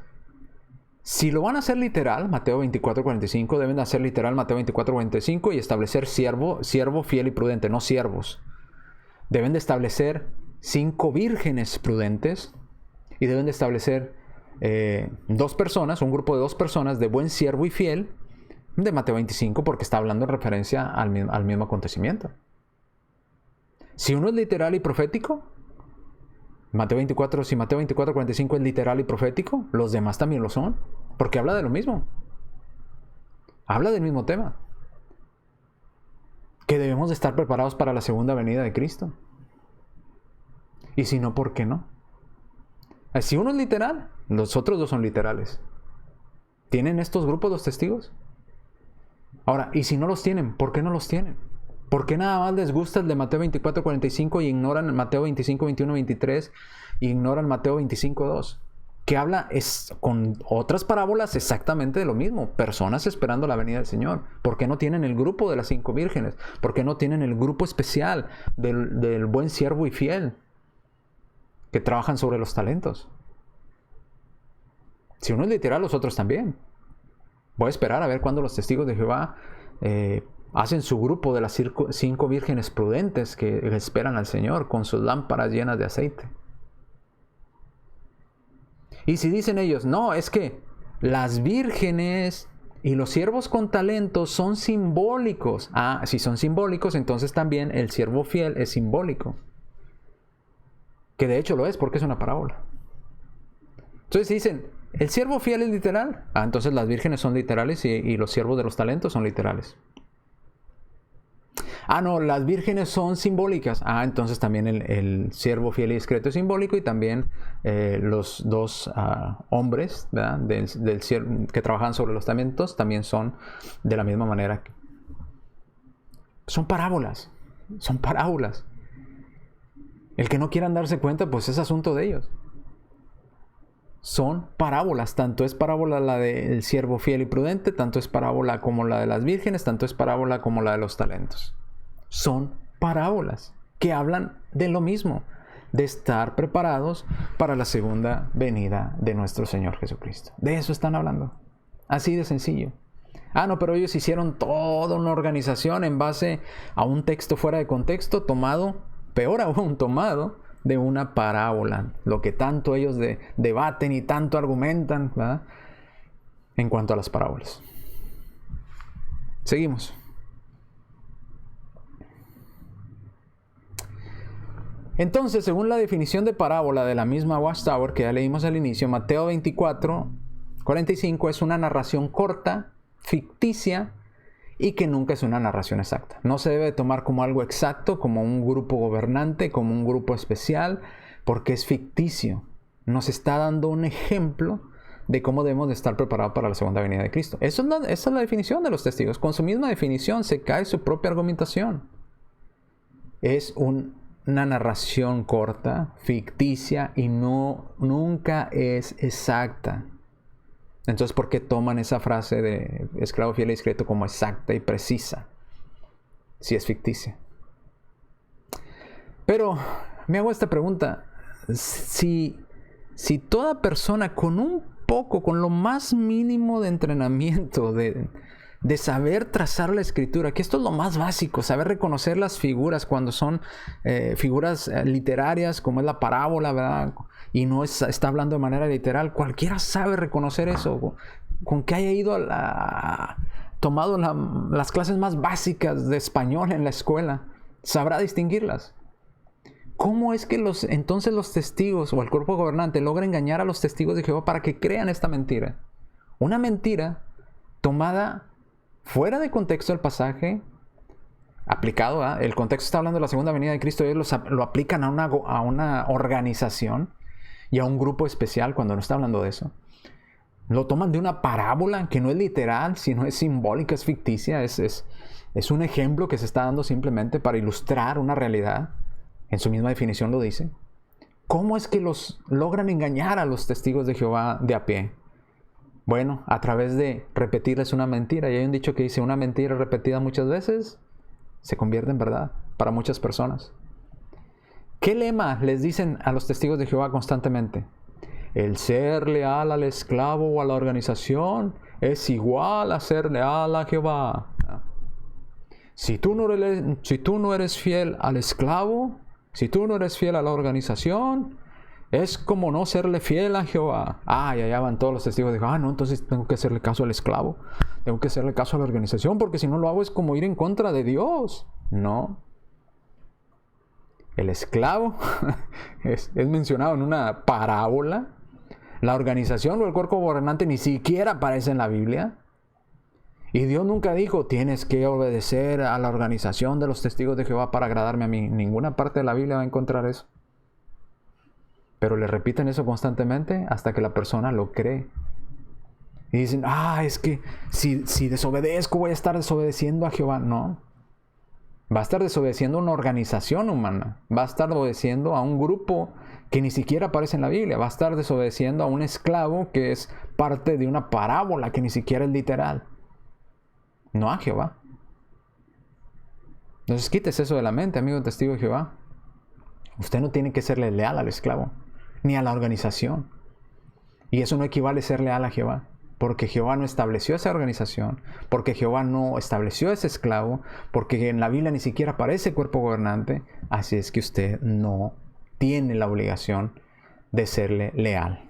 si lo van a hacer literal, Mateo 24:45, deben de hacer literal Mateo 24:45 y establecer siervo fiel y prudente, no siervos. Deben de establecer 5 vírgenes prudentes y deben de establecer 2 personas, un grupo de 2 personas de buen siervo y fiel de Mateo 25, porque está hablando en referencia al mismo acontecimiento. Si uno es literal y profético, si Mateo 24:45 es literal y profético, los demás también lo son, porque habla de lo mismo. Habla del mismo tema. Que debemos de estar preparados para la segunda venida de Cristo. Y si no, ¿por qué no? Si uno es literal, los otros 2 son literales. ¿Tienen estos grupos los testigos? Ahora, y si no los tienen, ¿por qué no los tienen? ¿Por qué nada más les gusta el de Mateo 24:45 y ignoran Mateo 25, 21, 23 y ignoran Mateo 25:2? Que habla con otras parábolas exactamente de lo mismo. Personas esperando la venida del Señor. ¿Por qué no tienen el grupo de las 5 vírgenes? ¿Por qué no tienen el grupo especial del buen siervo y fiel que trabajan sobre los talentos? Si uno es literal, los otros también. Voy a esperar a ver cuándo los testigos de Jehová hacen su grupo de las 5 vírgenes prudentes que esperan al Señor con sus lámparas llenas de aceite. Y si dicen ellos, no, es que las vírgenes y los siervos con talentos son simbólicos. Ah, si son simbólicos, entonces también el siervo fiel es simbólico. Que de hecho lo es, porque es una parábola. Entonces dicen, ¿el siervo fiel es literal? Ah, entonces las vírgenes son literales y los siervos de los talentos son literales. Ah, no, las vírgenes son simbólicas. Ah, entonces también el siervo fiel y discreto es simbólico y también los 2 hombres, ¿verdad? Que trabajan sobre los talentos también son de la misma manera. Son parábolas. Son parábolas. El que no quieran darse cuenta, pues es asunto de ellos. Son parábolas. Tanto es parábola la del siervo fiel y prudente, tanto es parábola como la de las vírgenes, tanto es parábola como la de los talentos. Son parábolas que hablan de lo mismo, de estar preparados para la segunda venida de nuestro Señor Jesucristo. De eso están hablando. Así de sencillo. Ah, no, pero ellos hicieron toda una organización en base a un texto fuera de contexto, tomado, peor aún, tomado de una parábola, lo que tanto ellos debaten y tanto argumentan, ¿verdad?, en cuanto a las parábolas. Seguimos. Entonces, según la definición de parábola de la misma Watchtower que ya leímos al inicio, Mateo 24:45 es una narración corta, ficticia, y que nunca es una narración exacta. No se debe tomar como algo exacto, como un grupo gobernante, como un grupo especial, porque es ficticio. Nos está dando un ejemplo de cómo debemos de estar preparados para la segunda venida de Cristo. Esa es la definición de los testigos. Con su misma definición se cae su propia argumentación. Es una narración corta, ficticia, y nunca es exacta. Entonces, ¿por qué toman esa frase de esclavo fiel y discreto como exacta y precisa si es ficticia? Pero me hago esta pregunta: si toda persona con lo más mínimo de entrenamiento, de saber trazar la escritura, que esto es lo más básico, saber reconocer las figuras cuando son figuras literarias, como es la parábola, ¿verdad?, y no está hablando de manera literal, cualquiera sabe reconocer eso, con que haya ido tomado las clases más básicas de español en la escuela, sabrá distinguirlas. ¿Cómo es que entonces los testigos o el cuerpo gobernante logra engañar a los testigos de Jehová para que crean esta mentira? Una mentira tomada fuera de contexto del pasaje, aplicado, el contexto está hablando de la segunda venida de Cristo, ellos lo aplican a una organización y a un grupo especial cuando no está hablando de eso. Lo toman de una parábola que no es literal, sino es simbólica, es ficticia, es un ejemplo que se está dando simplemente para ilustrar una realidad. En su misma definición lo dice. ¿Cómo es que los logran engañar a los testigos de Jehová de a pie? Bueno, a través de repetirles una mentira. Y hay un dicho que dice: una mentira repetida muchas veces se convierte en verdad para muchas personas. ¿Qué lema les dicen a los testigos de Jehová constantemente? El ser leal al esclavo o a la organización es igual a ser leal a Jehová. Si tú no eres fiel al esclavo, si tú no eres fiel a la organización, es como no serle fiel a Jehová. Y allá van todos los testigos de Jehová. No, entonces tengo que hacerle caso al esclavo. Tengo que hacerle caso a la organización, porque si no lo hago es como ir en contra de Dios. No. El esclavo es mencionado en una parábola. La organización o el cuerpo gobernante ni siquiera aparece en la Biblia. Y Dios nunca dijo: tienes que obedecer a la organización de los testigos de Jehová para agradarme a mí. Ninguna parte de la Biblia va a encontrar eso. Pero le repiten eso constantemente hasta que la persona lo cree. Y dicen: es que si desobedezco voy a estar desobedeciendo a Jehová. No. Va a estar desobedeciendo a una organización humana. Va a estar obedeciendo a un grupo que ni siquiera aparece en la Biblia. Va a estar desobedeciendo a un esclavo que es parte de una parábola que ni siquiera es literal. No a Jehová. Entonces quítese eso de la mente, amigo testigo de Jehová. Usted no tiene que serle leal al esclavo, ni a la organización. Y eso no equivale a ser leal a Jehová, porque Jehová no estableció esa organización, porque Jehová no estableció ese esclavo, porque en la Biblia ni siquiera aparece cuerpo gobernante. Así es que usted no tiene la obligación de serle leal.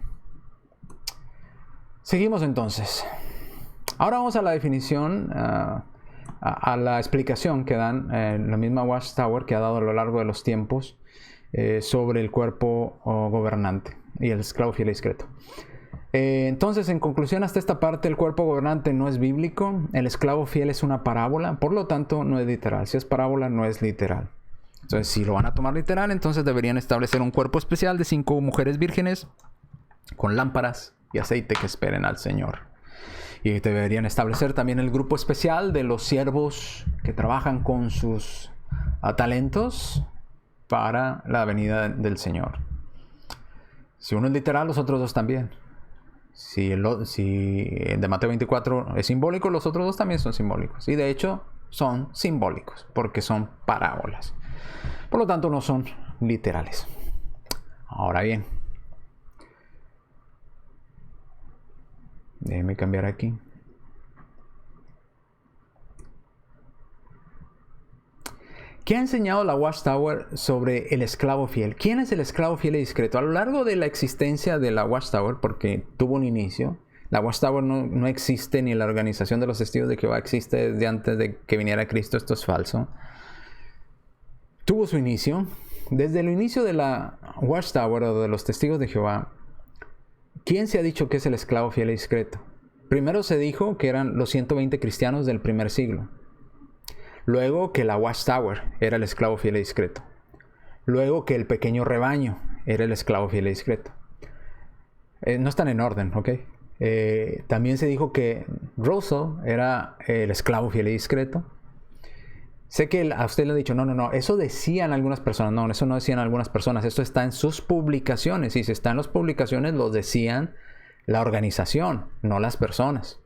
Seguimos entonces. Ahora vamos a la definición, a la explicación que dan la misma Watchtower que ha dado a lo largo de los tiempos sobre el cuerpo gobernante y el esclavo fiel y discreto. Entonces, en conclusión, hasta esta parte, el cuerpo gobernante no es bíblico, el esclavo fiel es una parábola, por lo tanto no es literal. Si es parábola, no es literal. Entonces, si lo van a tomar literal, entonces deberían establecer un cuerpo especial de 5 mujeres vírgenes con lámparas y aceite que esperen al Señor. Y deberían establecer también el grupo especial de los siervos que trabajan con sus talentos para la venida del Señor. Si uno es literal, los otros dos también. Si el de Mateo 24 es simbólico, los otros dos también son simbólicos. Y de hecho son simbólicos porque son parábolas. Por lo tanto no son literales. Ahora bien, déjeme cambiar aquí. ¿Qué ha enseñado la Watchtower sobre el esclavo fiel? ¿Quién es el esclavo fiel y discreto? A lo largo de la existencia de la Watchtower, porque tuvo un inicio, la Watchtower no existe, ni la organización de los testigos de Jehová existe desde antes de que viniera Cristo. Esto es falso. Tuvo su inicio. Desde el inicio de la Watchtower o de los testigos de Jehová, ¿quién se ha dicho que es el esclavo fiel y discreto? Primero se dijo que eran los 120 cristianos del primer siglo. Luego que la Watchtower era el esclavo fiel y discreto. Luego que el pequeño rebaño era el esclavo fiel y discreto. No están en orden, ¿ok? También se dijo que Russell era el esclavo fiel y discreto. Sé que a usted le ha dicho, no, eso decían algunas personas. No, eso no decían algunas personas. Esto está en sus publicaciones. Y si está en las publicaciones, lo decían la organización, no las personas.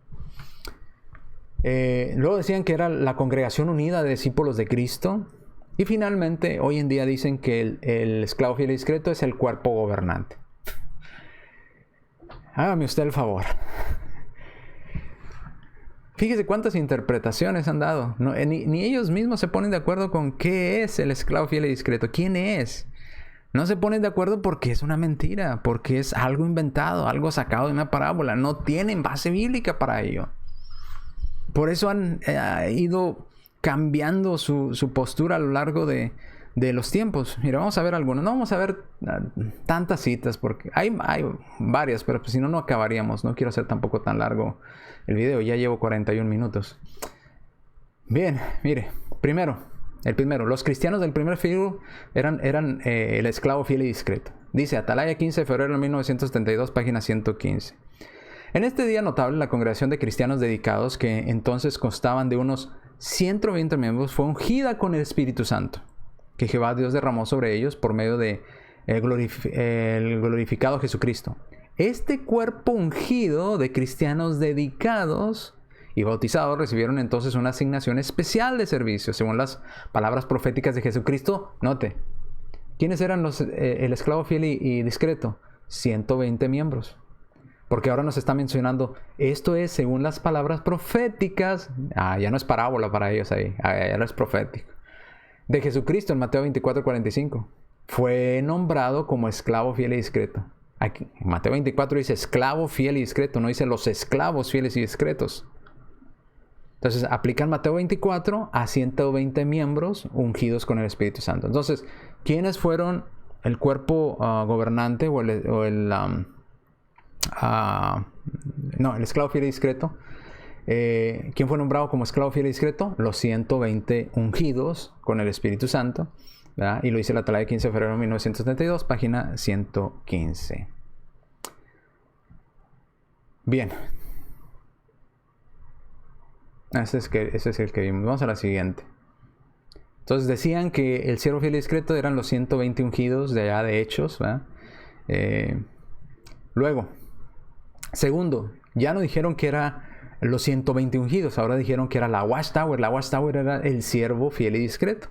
Luego decían que era la Congregación Unida de Discípulos de Cristo. Y finalmente, hoy en día dicen que el esclavo fiel y discreto es el cuerpo gobernante. Hágame usted el favor. Fíjese cuántas interpretaciones han dado. Ni ellos mismos se ponen de acuerdo con qué es el esclavo fiel y discreto. ¿Quién es? No se ponen de acuerdo porque es una mentira, porque es algo inventado, algo sacado de una parábola. No tienen base bíblica para ello. Por eso han ido cambiando su postura a lo largo de los tiempos. Mira, vamos a ver algunos. No vamos a ver tantas citas porque hay varias, pero pues, si no acabaríamos. No quiero hacer tampoco tan largo el video. Ya llevo 41 minutos. Bien, mire. El primero. Los cristianos del primer siglo eran el esclavo fiel y discreto. Dice Atalaya, 15 de febrero de 1972, página 115. En este día notable, la congregación de cristianos dedicados, que entonces constaban de unos 120 miembros, fue ungida con el Espíritu Santo, que Jehová Dios derramó sobre ellos por medio de el glorificado Jesucristo. Este cuerpo ungido de cristianos dedicados y bautizados recibieron entonces una asignación especial de servicio, según las palabras proféticas de Jesucristo. Note, ¿quiénes eran el esclavo fiel y discreto? 120 miembros. Porque ahora nos está mencionando, esto es según las palabras proféticas. Ya no es parábola para ellos ahí, ya no es profético. De Jesucristo en Mateo 24:45. Fue nombrado como esclavo fiel y discreto. Aquí, en Mateo 24 dice esclavo fiel y discreto, no dice los esclavos fieles y discretos. Entonces aplican Mateo 24 a 120 miembros ungidos con el Espíritu Santo. Entonces, ¿quiénes fueron el cuerpo gobernante o el esclavo fiel y discreto? ¿Quién fue nombrado como esclavo fiel y discreto? Los 120 ungidos con el Espíritu Santo, ¿verdad? Y lo dice la Atalaya, 15 de febrero de 1972, página 115. Bien. Ese es el que vimos. Vamos a la siguiente. Entonces decían que el siervo fiel y discreto eran los 120 ungidos de allá de Hechos, ¿verdad? Luego, segundo, ya no dijeron que era los 120 ungidos, ahora dijeron que era la Watchtower. La Watchtower era el siervo fiel y discreto.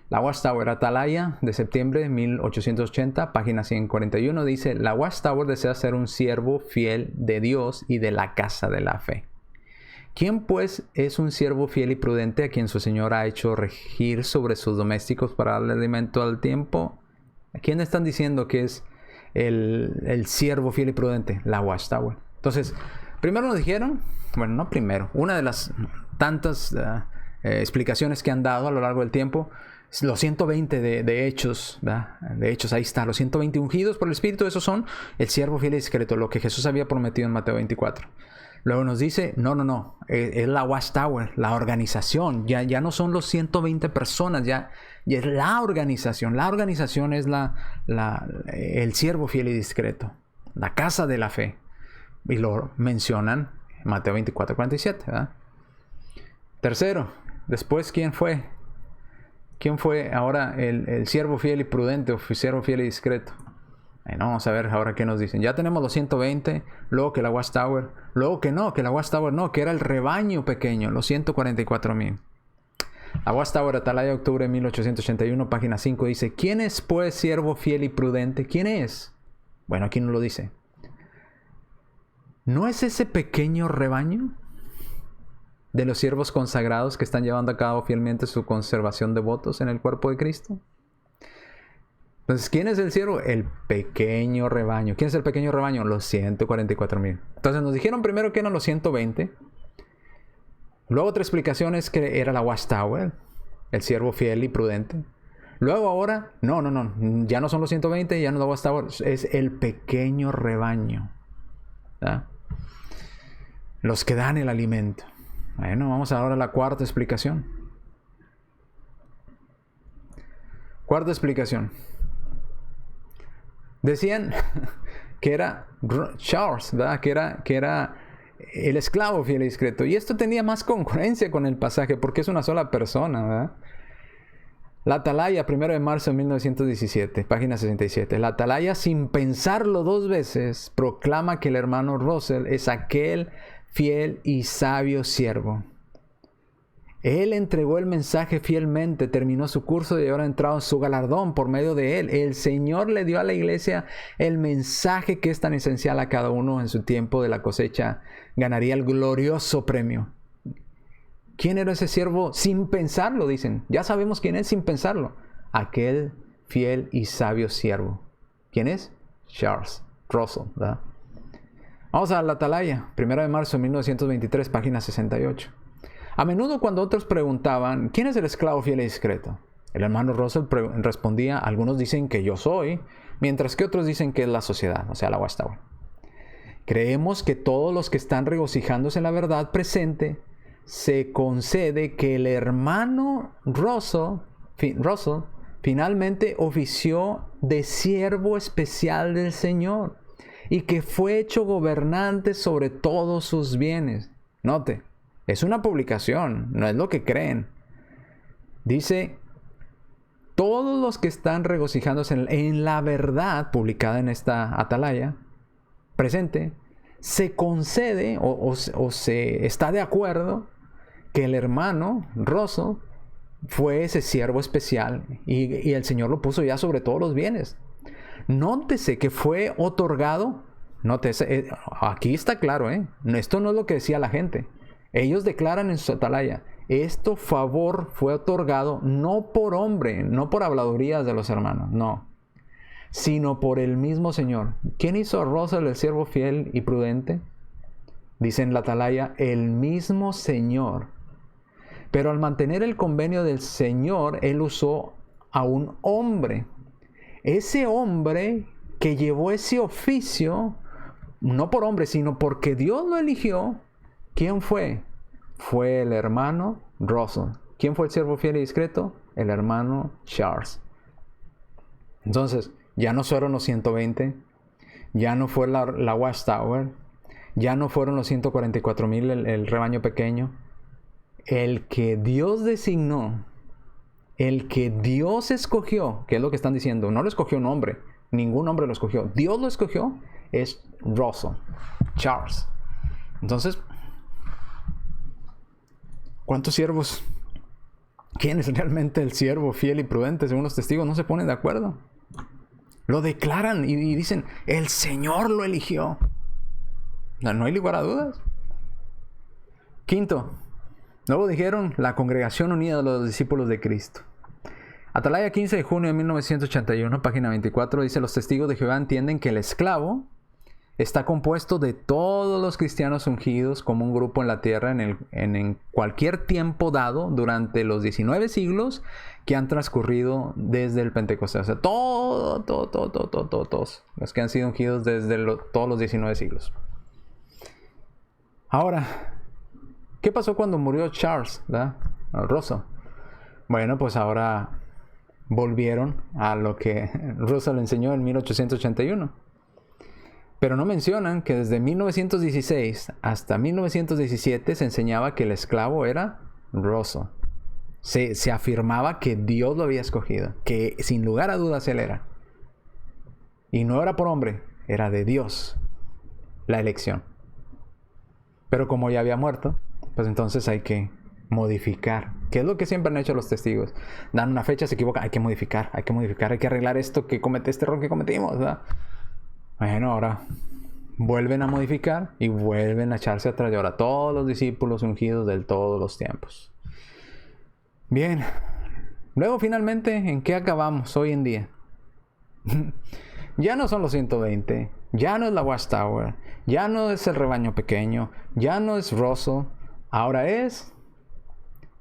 La Watchtower Atalaya de septiembre de 1880, página 141, dice: la Watchtower desea ser un siervo fiel de Dios y de la casa de la fe. ¿Quién pues es un siervo fiel y prudente a quien su Señor ha hecho regir sobre sus domésticos para darle alimento al tiempo? ¿A quién están diciendo que es el siervo fiel y prudente? La Watchtower. Entonces, primero nos dijeron, bueno, no primero, una de las tantas explicaciones que han dado a lo largo del tiempo, los 120 de Hechos, ¿verdad? De Hechos, ahí está, los 120 ungidos por el Espíritu, esos son el siervo fiel y discreto, lo que Jesús había prometido en Mateo 24. Luego nos dice, no, es la Watchtower, la organización, ya no son los 120 personas, ya es la organización. La organización es el siervo fiel y discreto, la casa de la fe. Y lo mencionan en Mateo 24:47, ¿verdad? Tercero, después, ¿quién fue? ¿Quién fue ahora el siervo fiel y prudente o siervo fiel y discreto? Vamos a ver ahora qué nos dicen. Ya tenemos los 120, luego que la Watchtower, luego que la Watchtower no, que era el rebaño pequeño, los 144,000. La Watchtower Atalaya, octubre de 1881, página 5, dice: ¿quién es pues siervo fiel y prudente? ¿Quién es? Bueno, aquí no lo dice. ¿No es ese pequeño rebaño? de los siervos consagrados que están llevando a cabo fielmente su conservación de votos en el cuerpo de Cristo. Entonces, ¿quién es el siervo? El pequeño rebaño. ¿Quién es el pequeño rebaño? Los 144,000. Entonces nos dijeron primero que eran los 120. Luego otra explicación es que era la Watchtower, el siervo fiel y prudente. Luego ahora, no, ya no son los 120, ya no es la Watchtower, es el pequeño rebaño. ¿Verdad? Los que dan el alimento. Bueno, vamos ahora a la cuarta explicación. Cuarta explicación. Decían que era Charles, ¿verdad? Que era el esclavo fiel y discreto. Y esto tenía más concurrencia con el pasaje porque es una sola persona, ¿verdad? La Atalaya, 1 de marzo de 1917, página 67. La Atalaya, sin pensarlo dos veces, proclama que el hermano Russell es aquel fiel y sabio siervo. Él entregó el mensaje fielmente, terminó su curso y ahora ha entrado en su galardón por medio de él. El Señor le dio a la iglesia el mensaje que es tan esencial a cada uno en su tiempo de la cosecha. Ganaría el glorioso premio. ¿Quién era ese siervo? Sin pensarlo, dicen. Ya sabemos quién es sin pensarlo. Aquel fiel y sabio siervo. ¿Quién es? Charles Russell, ¿verdad? Vamos a la Atalaya, 1 de marzo de 1923, página 68. A menudo cuando otros preguntaban, ¿quién es el esclavo fiel y discreto? El hermano Russell respondía, algunos dicen que yo soy, mientras que otros dicen que es la sociedad, o sea, la Watchtower. Creemos que todos los que están regocijándose en la verdad presente, se concede que el hermano Russell finalmente ofició de siervo especial del Señor y que fue hecho gobernante sobre todos sus bienes. Note, es una publicación, no es lo que creen. Dice, todos los que están regocijándose en la verdad publicada en esta Atalaya presente, se concede o se está de acuerdo que el hermano Russell fue ese siervo especial y el Señor lo puso ya sobre todos los bienes. Nótese que fue otorgado. Nótese, aquí está claro, esto no es lo que decía la gente. Ellos declaran en su Atalaya, este favor fue otorgado no por hombre, no por habladurías de los hermanos, no, sino por el mismo Señor. ¿Quién hizo a Russell el siervo fiel y prudente? Dice en la Atalaya, el mismo Señor. Pero al mantener el convenio del Señor, Él usó a un hombre. Ese hombre que llevó ese oficio, no por hombre, sino porque Dios lo eligió. ¿Quién fue? Fue el hermano Russell. ¿Quién fue el siervo fiel y discreto? El hermano Charles. Entonces, ya no fueron los 120, ya no fue la Watchtower, ya no fueron los 144,000 el rebaño pequeño. El que Dios designó, el que Dios escogió, que es lo que están diciendo, no lo escogió un hombre, ningún hombre lo escogió, Dios lo escogió, es Russell, Charles. Entonces, ¿cuántos siervos? ¿Quién es realmente el siervo fiel y prudente? Según los testigos, no se ponen de acuerdo. Lo declaran y dicen, el Señor lo eligió. No hay lugar a dudas. Quinto, luego dijeron la Congregación Unida de los Discípulos de Cristo. Atalaya, 15 de junio de 1981, página 24, dice, los testigos de Jehová entienden que el esclavo está compuesto de todos los cristianos ungidos como un grupo en la tierra en cualquier tiempo dado durante los 19 siglos que han transcurrido desde el Pentecostés. O sea, todos los que han sido ungidos desde todos los 19 siglos. Ahora, ¿qué pasó cuando murió Charles, ¿verdad? Russell. Bueno, pues ahora volvieron a lo que Russell enseñó en 1881. Pero no mencionan que desde 1916 hasta 1917 se enseñaba que el esclavo era Russell. Se afirmaba que Dios lo había escogido, que sin lugar a dudas él era. Y no era por hombre, era de Dios la elección. Pero como ya había muerto, pues entonces hay que modificar. ¿Qué es lo que siempre han hecho los testigos? Dan una fecha, se equivocan, hay que modificar, hay que arreglar esto, este error que cometimos, ¿verdad? Bueno, ahora vuelven a modificar y vuelven a echarse atrás. Y ahora todos los discípulos ungidos de todos los tiempos. Bien. Luego finalmente, ¿en qué acabamos hoy en día? Ya no son los 120, ya no es la Watchtower, ya no es el rebaño pequeño, ya no es Russell, ahora es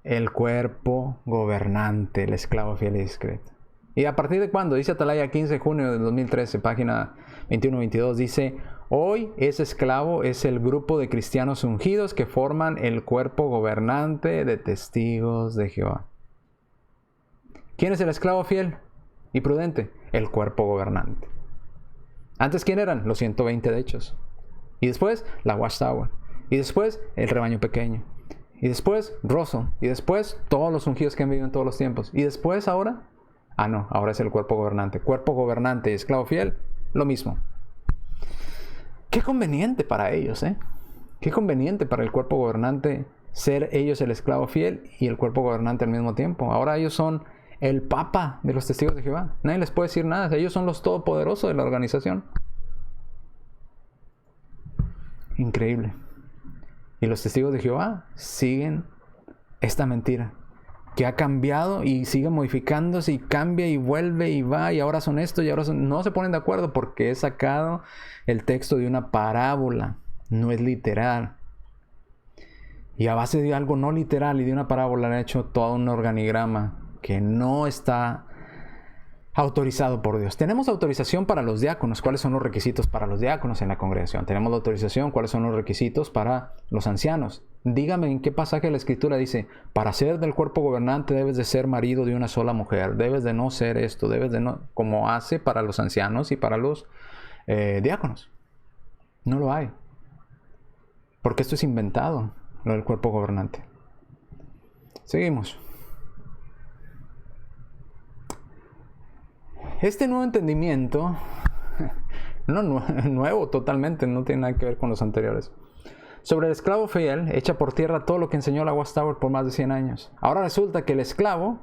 el cuerpo gobernante, el esclavo fiel y discreto. ¿Y a partir de cuándo? Dice Atalaya, 15 de junio de 2013, página 21-22, dice: hoy ese esclavo es el grupo de cristianos ungidos que forman el cuerpo gobernante de testigos de Jehová. ¿Quién es el esclavo fiel y prudente? El cuerpo gobernante. Antes, ¿quién eran? Los 120 de Hechos. Y después, la Watchtower. Y después, el rebaño pequeño. Y después, Russell. Y después, todos los ungidos que han vivido en todos los tiempos. Y después, ahora, ahora es el cuerpo gobernante. Cuerpo gobernante y esclavo fiel, lo mismo. Qué conveniente para ellos, ¿eh? Qué conveniente para el cuerpo gobernante ser ellos el esclavo fiel y el cuerpo gobernante al mismo tiempo. Ahora ellos son el papa de los testigos de Jehová. Nadie les puede decir nada. Ellos son los todopoderosos de la organización. Increíble. Y los testigos de Jehová siguen esta mentira que ha cambiado y sigue modificándose y cambia y vuelve y va, y ahora son esto y ahora son... No se ponen de acuerdo porque he sacado el texto de una parábola, no es literal. Y a base de algo no literal y de una parábola han hecho todo un organigrama que no está autorizado por Dios. Tenemos autorización para los diáconos. ¿Cuáles son los requisitos para los diáconos en la congregación? Tenemos la autorización. ¿Cuáles son los requisitos para los ancianos? Dígame en qué pasaje de la Escritura dice: para ser del cuerpo gobernante debes de ser marido de una sola mujer, debes de no ser esto, debes de no... como hace para los ancianos y para los diáconos. No lo hay. Porque esto es inventado, lo del cuerpo gobernante. Seguimos. Este nuevo entendimiento, no nuevo totalmente, no tiene nada que ver con los anteriores, sobre el esclavo fiel, echa por tierra todo lo que enseñó la Watchtower por más de 100 años. Ahora resulta que el esclavo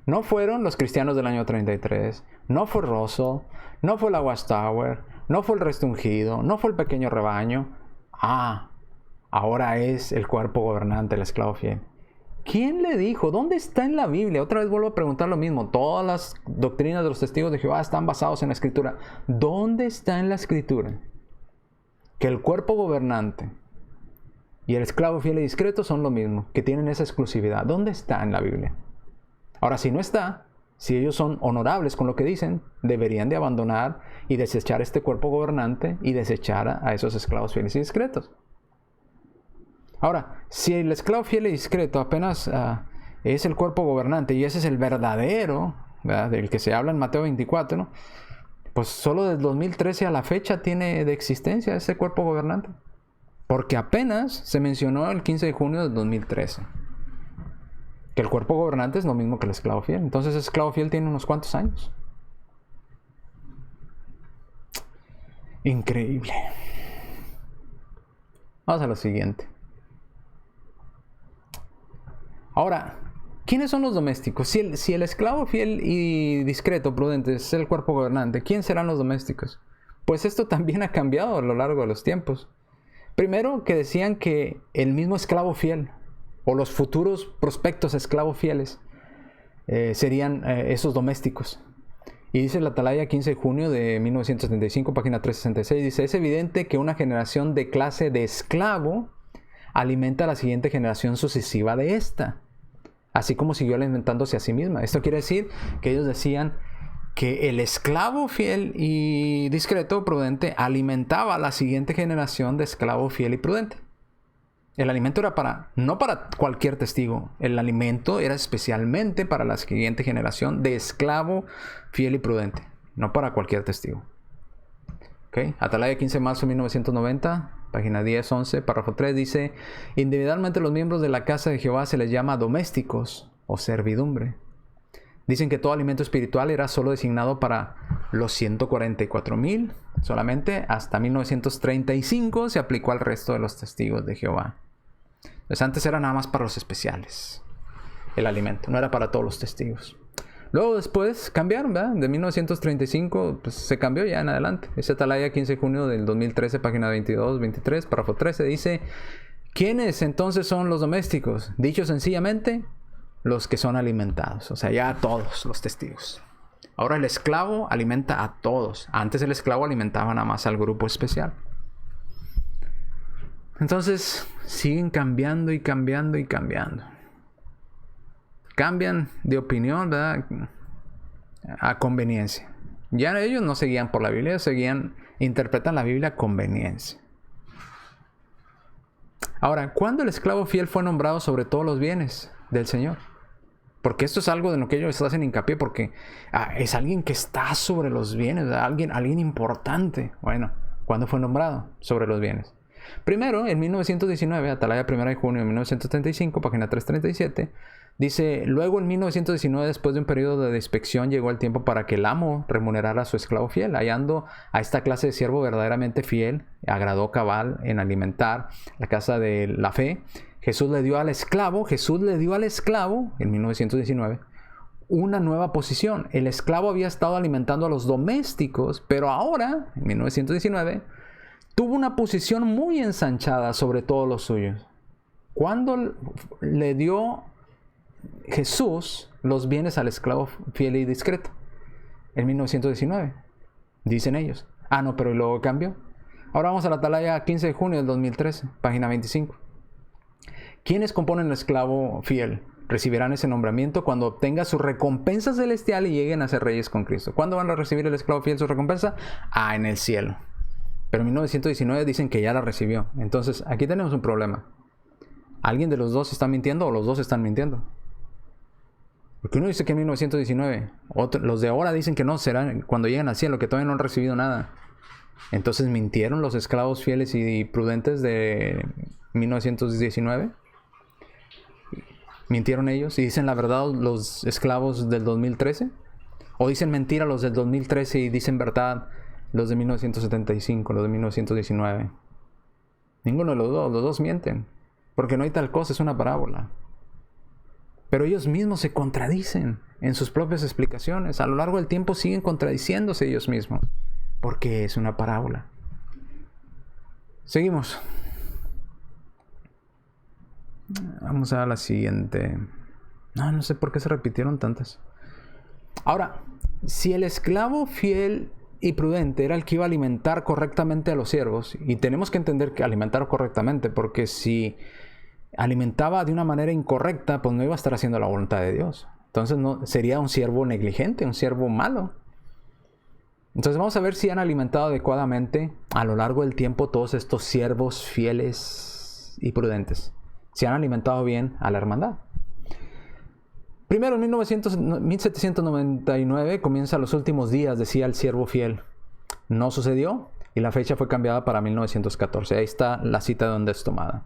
no fueron los cristianos del año 33, no fue Russell, no fue la Watchtower, no fue el resto ungido, no fue el pequeño rebaño. Ahora es el cuerpo gobernante, el esclavo fiel. ¿Quién le dijo? ¿Dónde está en la Biblia? Otra vez vuelvo a preguntar lo mismo. Todas las doctrinas de los testigos de Jehová están basadas en la Escritura. ¿Dónde está en la Escritura que el cuerpo gobernante y el esclavo fiel y discreto son lo mismo, que tienen esa exclusividad? ¿Dónde está en la Biblia? Ahora, si no está, si ellos son honorables con lo que dicen, deberían de abandonar y desechar este cuerpo gobernante y desechar a esos esclavos fieles y discretos. Ahora, si el esclavo fiel y discreto apenas es el cuerpo gobernante y ese es el verdadero, ¿verdad?, del que se habla en Mateo 24, ¿no?, pues solo desde 2013 a la fecha tiene de existencia ese cuerpo gobernante. Porque apenas se mencionó el 15 de junio de 2013. Que el cuerpo gobernante es lo mismo que el esclavo fiel. Entonces el esclavo fiel tiene unos cuantos años. Increíble. Vamos a lo siguiente. Ahora, ¿quiénes son los domésticos? Si el esclavo fiel y discreto, prudente, es el cuerpo gobernante, ¿quién serán los domésticos? Pues esto también ha cambiado a lo largo de los tiempos. Primero, que decían que el mismo esclavo fiel, o los futuros prospectos esclavos fieles, serían esos domésticos. Y dice la Atalaya, 15 de junio de 1975, página 366, dice: es evidente que una generación de clase de esclavo alimenta a la siguiente generación sucesiva de esta, así como siguió alimentándose a sí misma. Esto quiere decir que ellos decían que el esclavo fiel y discreto, prudente, alimentaba a la siguiente generación de esclavo fiel y prudente. El alimento era no para cualquier testigo, el alimento era especialmente para la siguiente generación de esclavo fiel y prudente, no para cualquier testigo. ¿Okay? Atalaya, 15 de marzo de 1990, página 10-11, párrafo 3, dice: individualmente los miembros de la casa de Jehová se les llama domésticos o servidumbre. Dicen que todo alimento espiritual era solo designado para los 144,000. Solamente hasta 1935 se aplicó al resto de los testigos de Jehová. Pues antes era nada más para los especiales. El alimento, no era para todos los testigos. Luego después cambiaron, ¿verdad? De 1935 pues, se cambió ya en adelante. Ese Atalaya 15 de junio del 2013, página 22, 23, párrafo 13, dice: ¿quiénes entonces son los domésticos? Dicho sencillamente, los que son alimentados. O sea, ya a todos los testigos. Ahora el esclavo alimenta a todos. Antes el esclavo alimentaba nada más al grupo especial. Entonces siguen cambiando y cambiando y cambiando. Cambian de opinión, ¿verdad? A conveniencia. Ya ellos no seguían por la Biblia, interpretan la Biblia a conveniencia. Ahora, ¿cuándo el esclavo fiel fue nombrado sobre todos los bienes del Señor? Porque esto es algo de lo que ellos hacen hincapié, porque es alguien que está sobre los bienes, alguien importante. Bueno, ¿cuándo fue nombrado sobre los bienes? Primero, en 1919, Atalaya 1 de junio de 1935, página 337, dice: luego en 1919, después de un periodo de inspección, llegó el tiempo para que el amo remunerara a su esclavo fiel. Hallando a esta clase de siervo verdaderamente fiel, agradó cabal en alimentar la casa de la fe, Jesús le dio al esclavo, en 1919, una nueva posición. El esclavo había estado alimentando a los domésticos, pero ahora, en 1919, tuvo una posición muy ensanchada sobre todos los suyos. ¿Cuándo le dio Jesús los bienes al esclavo fiel y discreto? En 1919, dicen ellos. No, pero luego cambió. Ahora vamos a la Atalaya 15 de junio del 2013, página 25. ¿Quiénes componen el esclavo fiel? Recibirán ese nombramiento cuando obtenga su recompensa celestial y lleguen a ser reyes con Cristo. ¿Cuándo van a recibir el esclavo fiel su recompensa? En el cielo. Pero en 1919 dicen que ya la recibió. Entonces, aquí tenemos un problema. ¿Alguien de los dos está mintiendo o los dos están mintiendo? Porque uno dice que en 1919, los de ahora dicen que no, serán cuando lleguen al cielo, que todavía no han recibido nada. Entonces, ¿mintieron los esclavos fieles y prudentes de 1919? ¿Mintieron ellos y dicen la verdad los esclavos del 2013? ¿O dicen mentira los del 2013 y dicen verdad los de 1975, los de 1919? Ninguno de los dos mienten. Porque no hay tal cosa, es una parábola. Pero ellos mismos se contradicen en sus propias explicaciones. A lo largo del tiempo siguen contradiciéndose ellos mismos. Porque es una parábola. Seguimos. Vamos a la siguiente. No sé por qué se repitieron tantas. Ahora, si el esclavo fiel y prudente era el que iba a alimentar correctamente a los siervos, y tenemos que entender que alimentar correctamente, porque si alimentaba de una manera incorrecta, pues no iba a estar haciendo la voluntad de Dios. Entonces sería un siervo negligente, un siervo malo. Entonces vamos a ver si han alimentado adecuadamente a lo largo del tiempo todos estos siervos fieles y prudentes. Si han alimentado bien a la hermandad. Primero, en 1799 comienza los últimos días, decía el siervo fiel. No sucedió y la fecha fue cambiada para 1914. Ahí está la cita donde es tomada.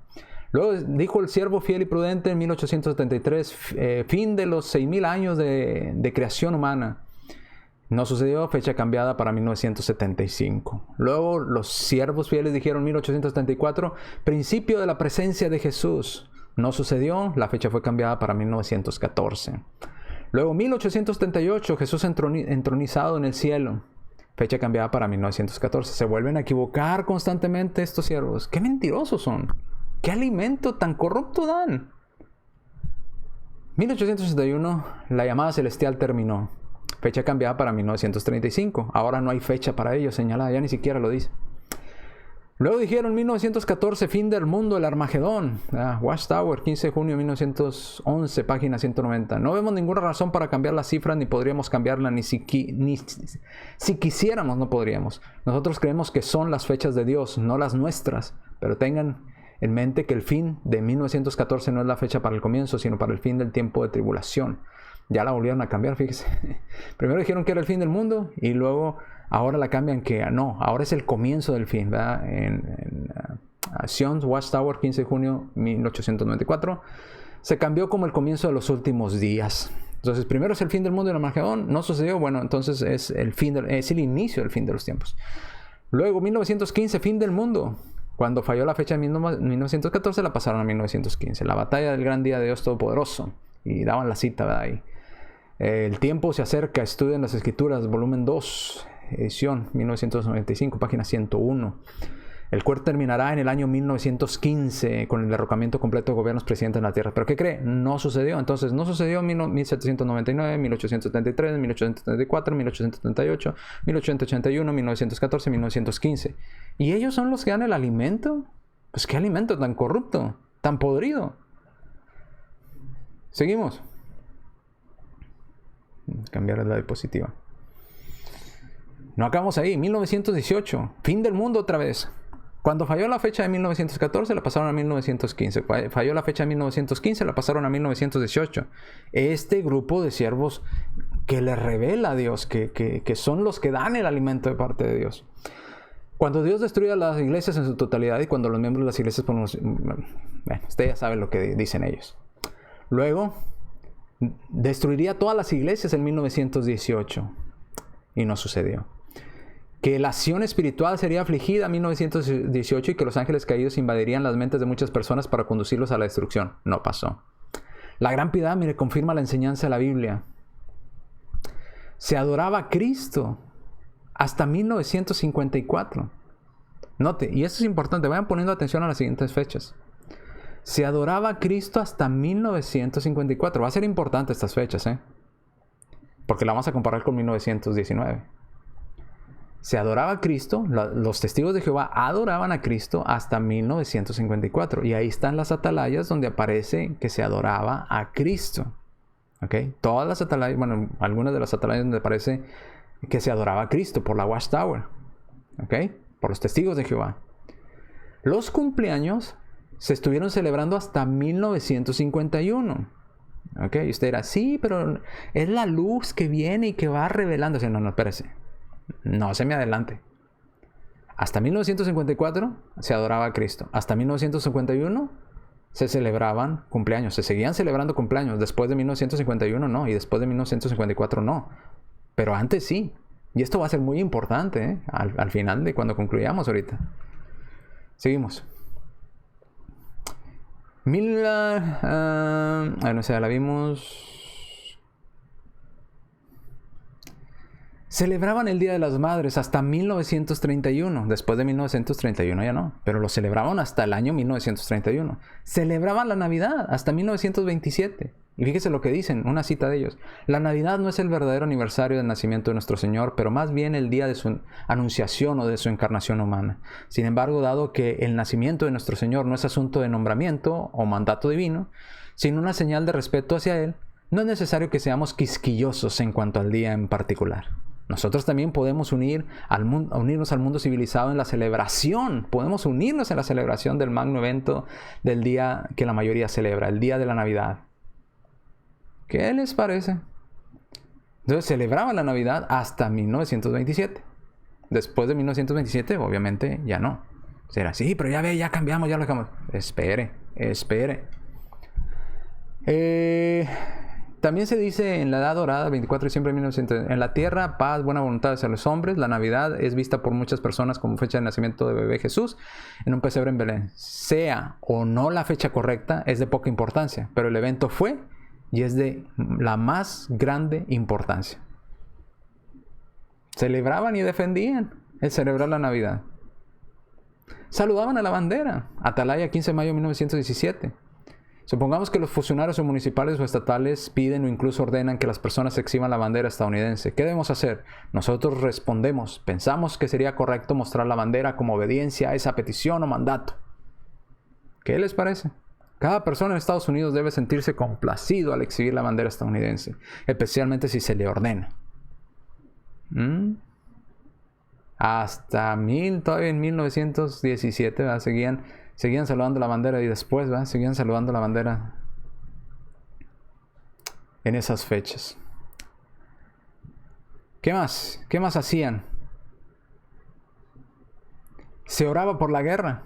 Luego dijo el siervo fiel y prudente en 1873, fin de los 6,000 años de creación humana. No sucedió, fecha cambiada para 1975. Luego los siervos fieles dijeron 1874, principio de la presencia de Jesús. No sucedió, la fecha fue cambiada para 1914. Luego 1878, Jesús entronizado en el cielo. Fecha cambiada para 1914. Se vuelven a equivocar constantemente estos siervos. ¡Qué mentirosos son! ¿Qué alimento tan corrupto dan? 1861, la llamada celestial terminó. Fecha cambiada para 1935. Ahora no hay fecha para ello señalada, ya ni siquiera lo dice. Luego dijeron 1914, fin del mundo, el Armagedón. Watchtower, 15 de junio de 1911, página 190. No vemos ninguna razón para cambiar la cifra, ni podríamos cambiarla, ni si quisiéramos no podríamos. Nosotros creemos que son las fechas de Dios, no las nuestras. Pero tengan en mente que el fin de 1914 no es la fecha para el comienzo, sino para el fin del tiempo de tribulación. Ya la volvieron a cambiar, fíjese. Primero dijeron que era el fin del mundo y luego ahora la cambian que no, ahora es el comienzo del fin, ¿verdad? En Sion's Watchtower, 15 de junio de 1894, se cambió como el comienzo de los últimos días. Entonces, primero es el fin del mundo y el Armagedón, no sucedió, bueno, entonces es el inicio del fin de los tiempos. Luego, 1915, fin del mundo. Cuando falló la fecha de 1914, la pasaron a 1915. La batalla del gran día de Dios Todopoderoso. Y daban la cita, ¿verdad? Ahí. El tiempo se acerca, estudien las Escrituras, volumen 2, edición 1995, página 101. El cual terminará en el año 1915 con el derrocamiento completo de gobiernos presidentes en la Tierra. ¿Pero qué cree? No sucedió. Entonces, no sucedió en 1799, 1873, 1874, 1878, 1881, 1914, 1915. ¿Y ellos son los que dan el alimento? Pues qué alimento tan corrupto, tan podrido. Seguimos. Cambiar la diapositiva. No acabamos ahí. 1918. Fin del mundo otra vez. Cuando falló la fecha de 1914, la pasaron a 1915. Falló la fecha de 1915, la pasaron a 1918. Este grupo de siervos que le revela a Dios, que son los que dan el alimento de parte de Dios. Cuando Dios destruya las iglesias en su totalidad y cuando los miembros de las iglesias... Bueno, usted ya sabe lo que dicen ellos. Luego, destruiría todas las iglesias en 1918. Y no sucedió. Que la acción espiritual sería afligida en 1918 y que los ángeles caídos invadirían las mentes de muchas personas para conducirlos a la destrucción. No pasó. La gran piedad, mire, confirma la enseñanza de la Biblia. Se adoraba a Cristo hasta 1954. Note, y esto es importante, vayan poniendo atención a las siguientes fechas. Se adoraba a Cristo hasta 1954. Va a ser importante estas fechas, porque la vamos a comparar con 1919. Se adoraba a Cristo, los testigos de Jehová adoraban a Cristo hasta 1954. Y ahí están las atalayas donde aparece que se adoraba a Cristo. ¿Ok? Todas las atalayas, bueno, algunas de las atalayas donde aparece que se adoraba a Cristo por la Watchtower. ¿Ok? Por los testigos de Jehová. Los cumpleaños se estuvieron celebrando hasta 1951. ¿Ok? Y usted dirá, sí, pero es la luz que viene y que va revelándose. No, espérese. No se me adelante. Hasta 1954 se adoraba a Cristo. Hasta 1951 se celebraban cumpleaños. Se seguían celebrando cumpleaños. Después de 1951 no. Y después de 1954 no. Pero antes sí. Y esto va a ser muy importante al final de cuando concluyamos ahorita. Seguimos. No sé, la vimos. Celebraban el Día de las Madres hasta 1931. Después de 1931 ya no. Pero lo celebraban hasta el año 1931. Celebraban la Navidad hasta 1927. Y fíjese lo que dicen, una cita de ellos. La Navidad no es el verdadero aniversario del nacimiento de nuestro Señor, pero más bien el día de su anunciación o de su encarnación humana. Sin embargo, dado que el nacimiento de nuestro Señor no es asunto de nombramiento o mandato divino, sino una señal de respeto hacia Él, no es necesario que seamos quisquillosos en cuanto al día en particular. Nosotros también podemos unirnos al mundo civilizado en la celebración. Podemos unirnos en la celebración del magno evento del día que la mayoría celebra, el día de la Navidad. ¿Qué les parece? Entonces celebraban la Navidad hasta 1927. Después de 1927, obviamente, ya no. Será así, pero ya ve, ya cambiamos, ya lo dejamos. Espere. También se dice en la Edad Dorada, 24 de diciembre de 1900, en la tierra, paz, buena voluntad hacia los hombres. La Navidad es vista por muchas personas como fecha de nacimiento de bebé Jesús en un pesebre en Belén. Sea o no la fecha correcta, es de poca importancia, pero el evento fue y es de la más grande importancia. Celebraban y defendían el celebrar la Navidad. Saludaban a la bandera. Atalaya, 15 de mayo de 1917. Supongamos que los funcionarios municipales o estatales piden o incluso ordenan que las personas exhiban la bandera estadounidense. ¿Qué debemos hacer? Nosotros respondemos. Pensamos que sería correcto mostrar la bandera como obediencia a esa petición o mandato. ¿Qué les parece? Cada persona en Estados Unidos debe sentirse complacido al exhibir la bandera estadounidense, especialmente si se le ordena. Hasta todavía en 1917, ¿verdad? Seguían saludando la bandera y después, ¿verdad? Seguían saludando la bandera en esas fechas. ¿Qué más? ¿Qué más hacían? Se oraba por la guerra.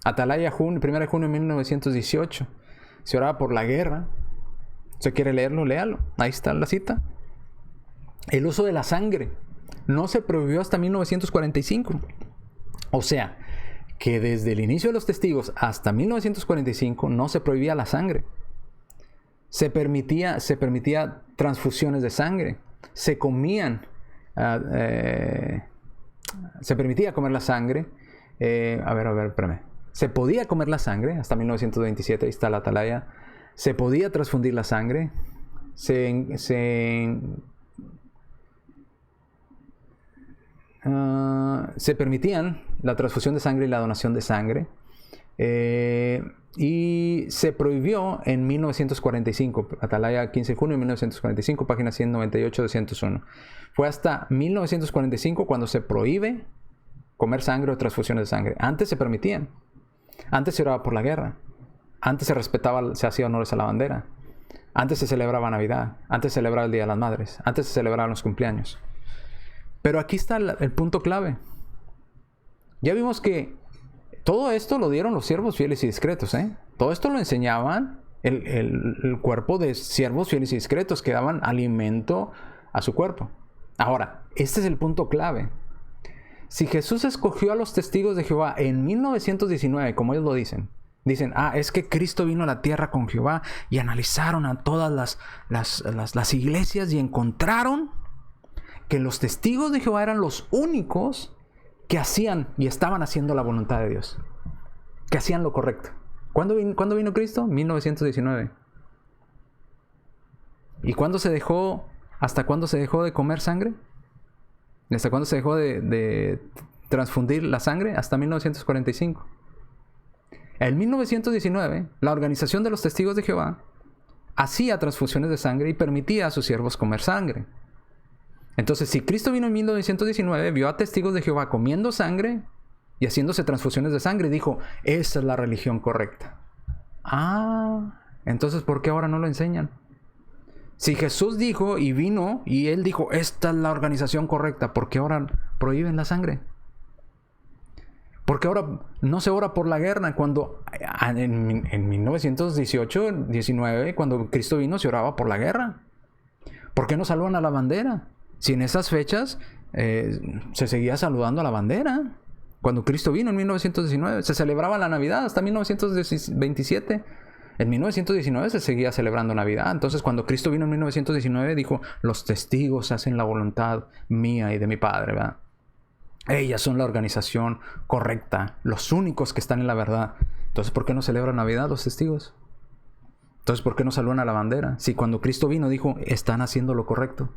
Atalaya, 1 de junio de 1918. Se oraba por la guerra. ¿Usted quiere leerlo? Léalo. Ahí está la cita. El uso de la sangre no se prohibió hasta 1945. O sea, que desde el inicio de los testigos hasta 1945 no se prohibía la sangre. se permitía transfusiones de sangre, se permitía comer la sangre. Espérame. Se podía comer la sangre hasta 1927, ahí está la atalaya. Se podía transfundir la sangre. Se permitían la transfusión de sangre y la donación de sangre. Y se prohibió en 1945, Atalaya 15 de junio de 1945, página 198 de 101. Fue hasta 1945 cuando se prohíbe comer sangre o transfusiones de sangre. Antes se permitían. Antes se oraba por la guerra. Antes se respetaba, se hacía honores a la bandera. Antes se celebraba Navidad. Antes se celebraba el Día de las Madres. Antes se celebraban los cumpleaños. Pero aquí está el punto clave. Ya vimos que todo esto lo dieron los siervos fieles y discretos, ¿eh? Todo esto lo enseñaban el cuerpo de siervos fieles y discretos que daban alimento a su cuerpo. Ahora, este es el punto clave. Si Jesús escogió a los testigos de Jehová en 1919, como ellos lo dicen, es que Cristo vino a la tierra con Jehová y analizaron a todas las iglesias y encontraron que los testigos de Jehová eran los únicos que hacían y estaban haciendo la voluntad de Dios, que hacían lo correcto. ¿Cuándo vino Cristo? 1919. ¿Y hasta cuándo se dejó de comer sangre? ¿Hasta cuándo se dejó de transfundir la sangre? Hasta 1945. En 1919, la Organización de los Testigos de Jehová hacía transfusiones de sangre y permitía a sus siervos comer sangre. Entonces, si Cristo vino en 1919, vio a testigos de Jehová comiendo sangre y haciéndose transfusiones de sangre, dijo, esa es la religión correcta. Entonces, ¿por qué ahora no lo enseñan? Si Jesús dijo y vino y Él dijo, esta es la organización correcta, ¿por qué ahora prohíben la sangre? ¿Por qué ahora no se ora por la guerra cuando en 1918, 19, cuando Cristo vino, se oraba por la guerra? ¿Por qué no saludan a la bandera? Si en esas fechas se seguía saludando a la bandera. Cuando Cristo vino en 1919, se celebraba la Navidad hasta 1927. En 1919 se seguía celebrando Navidad. Entonces, cuando Cristo vino en 1919, dijo, los testigos hacen la voluntad mía y de mi Padre, ¿verdad? Ellas son la organización correcta, los únicos que están en la verdad. Entonces, ¿por qué no celebran Navidad los testigos? Entonces, ¿por qué no saludan a la bandera? Si cuando Cristo vino dijo, están haciendo lo correcto.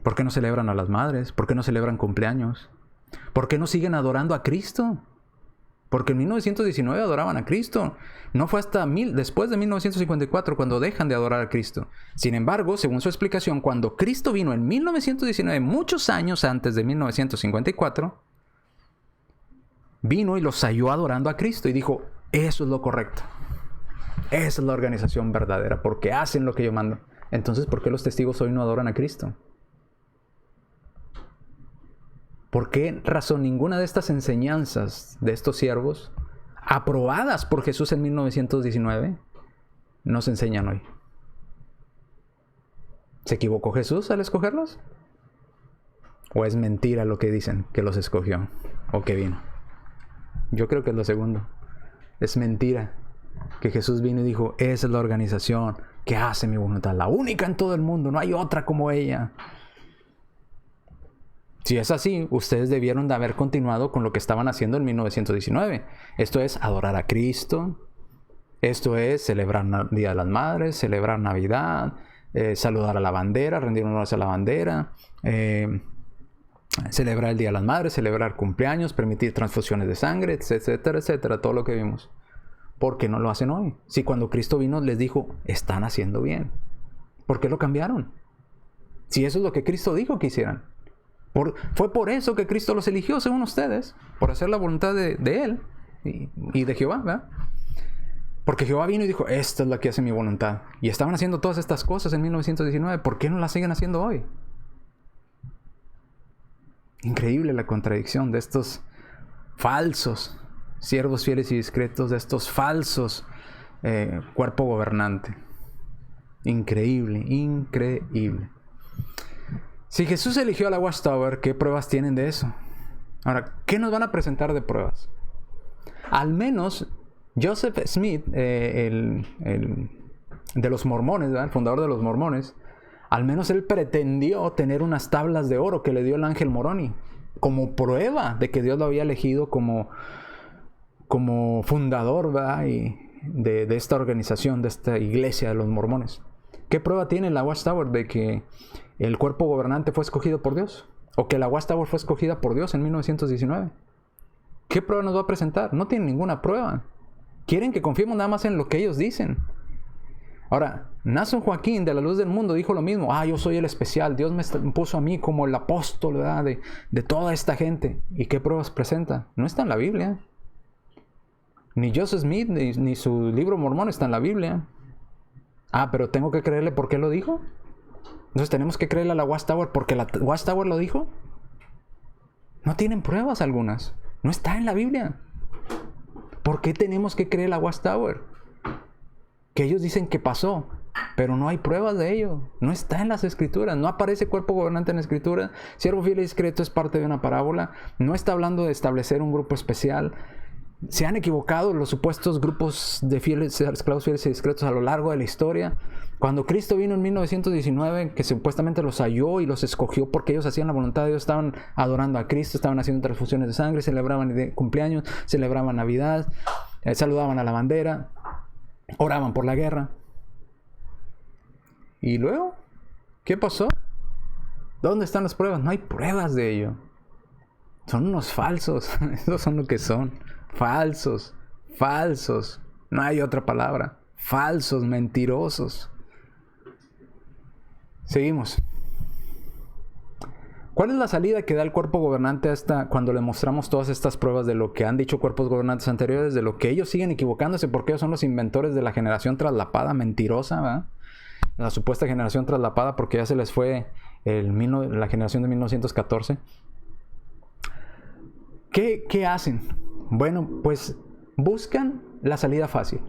¿Por qué no celebran a las madres? ¿Por qué no celebran cumpleaños? ¿Por qué no siguen adorando a Cristo? Porque en 1919 adoraban a Cristo. No fue hasta después de 1954 cuando dejan de adorar a Cristo. Sin embargo, según su explicación, cuando Cristo vino en 1919, muchos años antes de 1954, vino y los halló adorando a Cristo y dijo, eso es lo correcto. Esa es la organización verdadera, porque hacen lo que yo mando. Entonces, ¿por qué los testigos hoy no adoran a Cristo? ¿Por qué razón ninguna de estas enseñanzas de estos siervos, aprobadas por Jesús en 1919, no se enseñan hoy? ¿Se equivocó Jesús al escogerlos? ¿O es mentira lo que dicen, que los escogió o que vino? Yo creo que es lo segundo. Es mentira que Jesús vino y dijo, esa es la organización que hace mi voluntad, la única en todo el mundo, no hay otra como ella. Si es así, ustedes debieron de haber continuado con lo que estaban haciendo en 1919. Esto es adorar a Cristo. Esto es celebrar Día de las Madres, celebrar Navidad, saludar a la bandera, rendir honores a la bandera, celebrar el Día de las Madres, celebrar cumpleaños, permitir transfusiones de sangre, etcétera, etcétera. Todo lo que vimos. ¿Por qué no lo hacen hoy? Si cuando Cristo vino les dijo, están haciendo bien. ¿Por qué lo cambiaron? Si eso es lo que Cristo dijo que hicieran. Fue por eso que Cristo los eligió, según ustedes, por hacer la voluntad de Él y de Jehová, ¿verdad? Porque Jehová vino y dijo, esta es la que hace mi voluntad. Y estaban haciendo todas estas cosas en 1919. ¿Por qué no las siguen haciendo hoy? Increíble la contradicción de estos falsos siervos fieles y discretos, de estos falsos cuerpo gobernante. Increíble, increíble. Si Jesús eligió a la Watchtower, ¿qué pruebas tienen de eso? Ahora, ¿qué nos van a presentar de pruebas? Al menos Joseph Smith, el de los mormones, ¿verdad? El fundador de los mormones, al menos él pretendió tener unas tablas de oro que le dio el ángel Moroni como prueba de que Dios lo había elegido como fundador, ¿verdad? Y de esta organización, de esta iglesia de los mormones. ¿Qué prueba tiene la Watchtower de que el cuerpo gobernante fue escogido por Dios? ¿O que la Watchtower fue escogida por Dios en 1919? ¿Qué prueba nos va a presentar? No tiene ninguna prueba. Quieren que confiemos nada más en lo que ellos dicen. Ahora, Nason Joaquín de la Luz del Mundo dijo lo mismo. Yo soy el especial. Dios me puso a mí como el apóstol, ¿verdad? de toda esta gente. ¿Y qué pruebas presenta? No está en la Biblia. Ni Joseph Smith ni su libro mormón está en la Biblia. Pero tengo que creerle porque él lo dijo. Entonces tenemos que creerle a la Watchtower porque la Watchtower lo dijo. No tienen pruebas algunas. No está en la Biblia. ¿Por qué tenemos que creer a la Watchtower? Que ellos dicen que pasó, pero no hay pruebas de ello. No está en las escrituras. No aparece cuerpo gobernante en la escritura. Siervo fiel y discreto es parte de una parábola. No está hablando de establecer un grupo especial. Se han equivocado los supuestos grupos de esclavos fieles y discretos a lo largo de la historia. Cuando Cristo vino en 1919, que supuestamente los halló y los escogió porque ellos hacían la voluntad de Dios, estaban adorando a Cristo, estaban haciendo transfusiones de sangre, celebraban cumpleaños, celebraban Navidad, saludaban a la bandera, oraban por la guerra. ¿Y luego? ¿Qué pasó? ¿Dónde están las pruebas? No hay pruebas de ello. Son unos falsos. Esos son lo que son. Falsos. Falsos. No hay otra palabra. Falsos, mentirosos. Seguimos. ¿Cuál es la salida que da el cuerpo gobernante cuando le mostramos todas estas pruebas de lo que han dicho cuerpos gobernantes anteriores, de lo que ellos siguen equivocándose porque ellos son los inventores de la generación traslapada mentirosa, ¿verdad? La supuesta generación traslapada porque ya se les fue la generación de 1914. ¿Qué hacen? Bueno, pues buscan la salida fácil.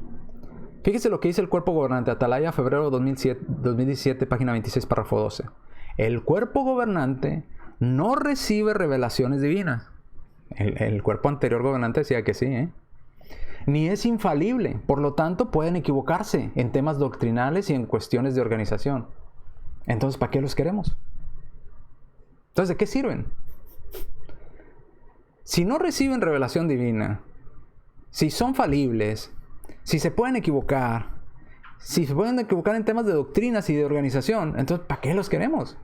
Fíjese lo que dice el cuerpo gobernante, Atalaya, febrero 2017, página 26, párrafo 12. El cuerpo gobernante no recibe revelaciones divinas. El cuerpo anterior gobernante decía que sí, ni es infalible, por lo tanto pueden equivocarse en temas doctrinales y en cuestiones de organización. Entonces, ¿para qué los queremos? Entonces, ¿de qué sirven? Si no reciben revelación divina, si son falibles, si se pueden equivocar, si se pueden equivocar en temas de doctrinas y de organización, entonces ¿para qué los queremos?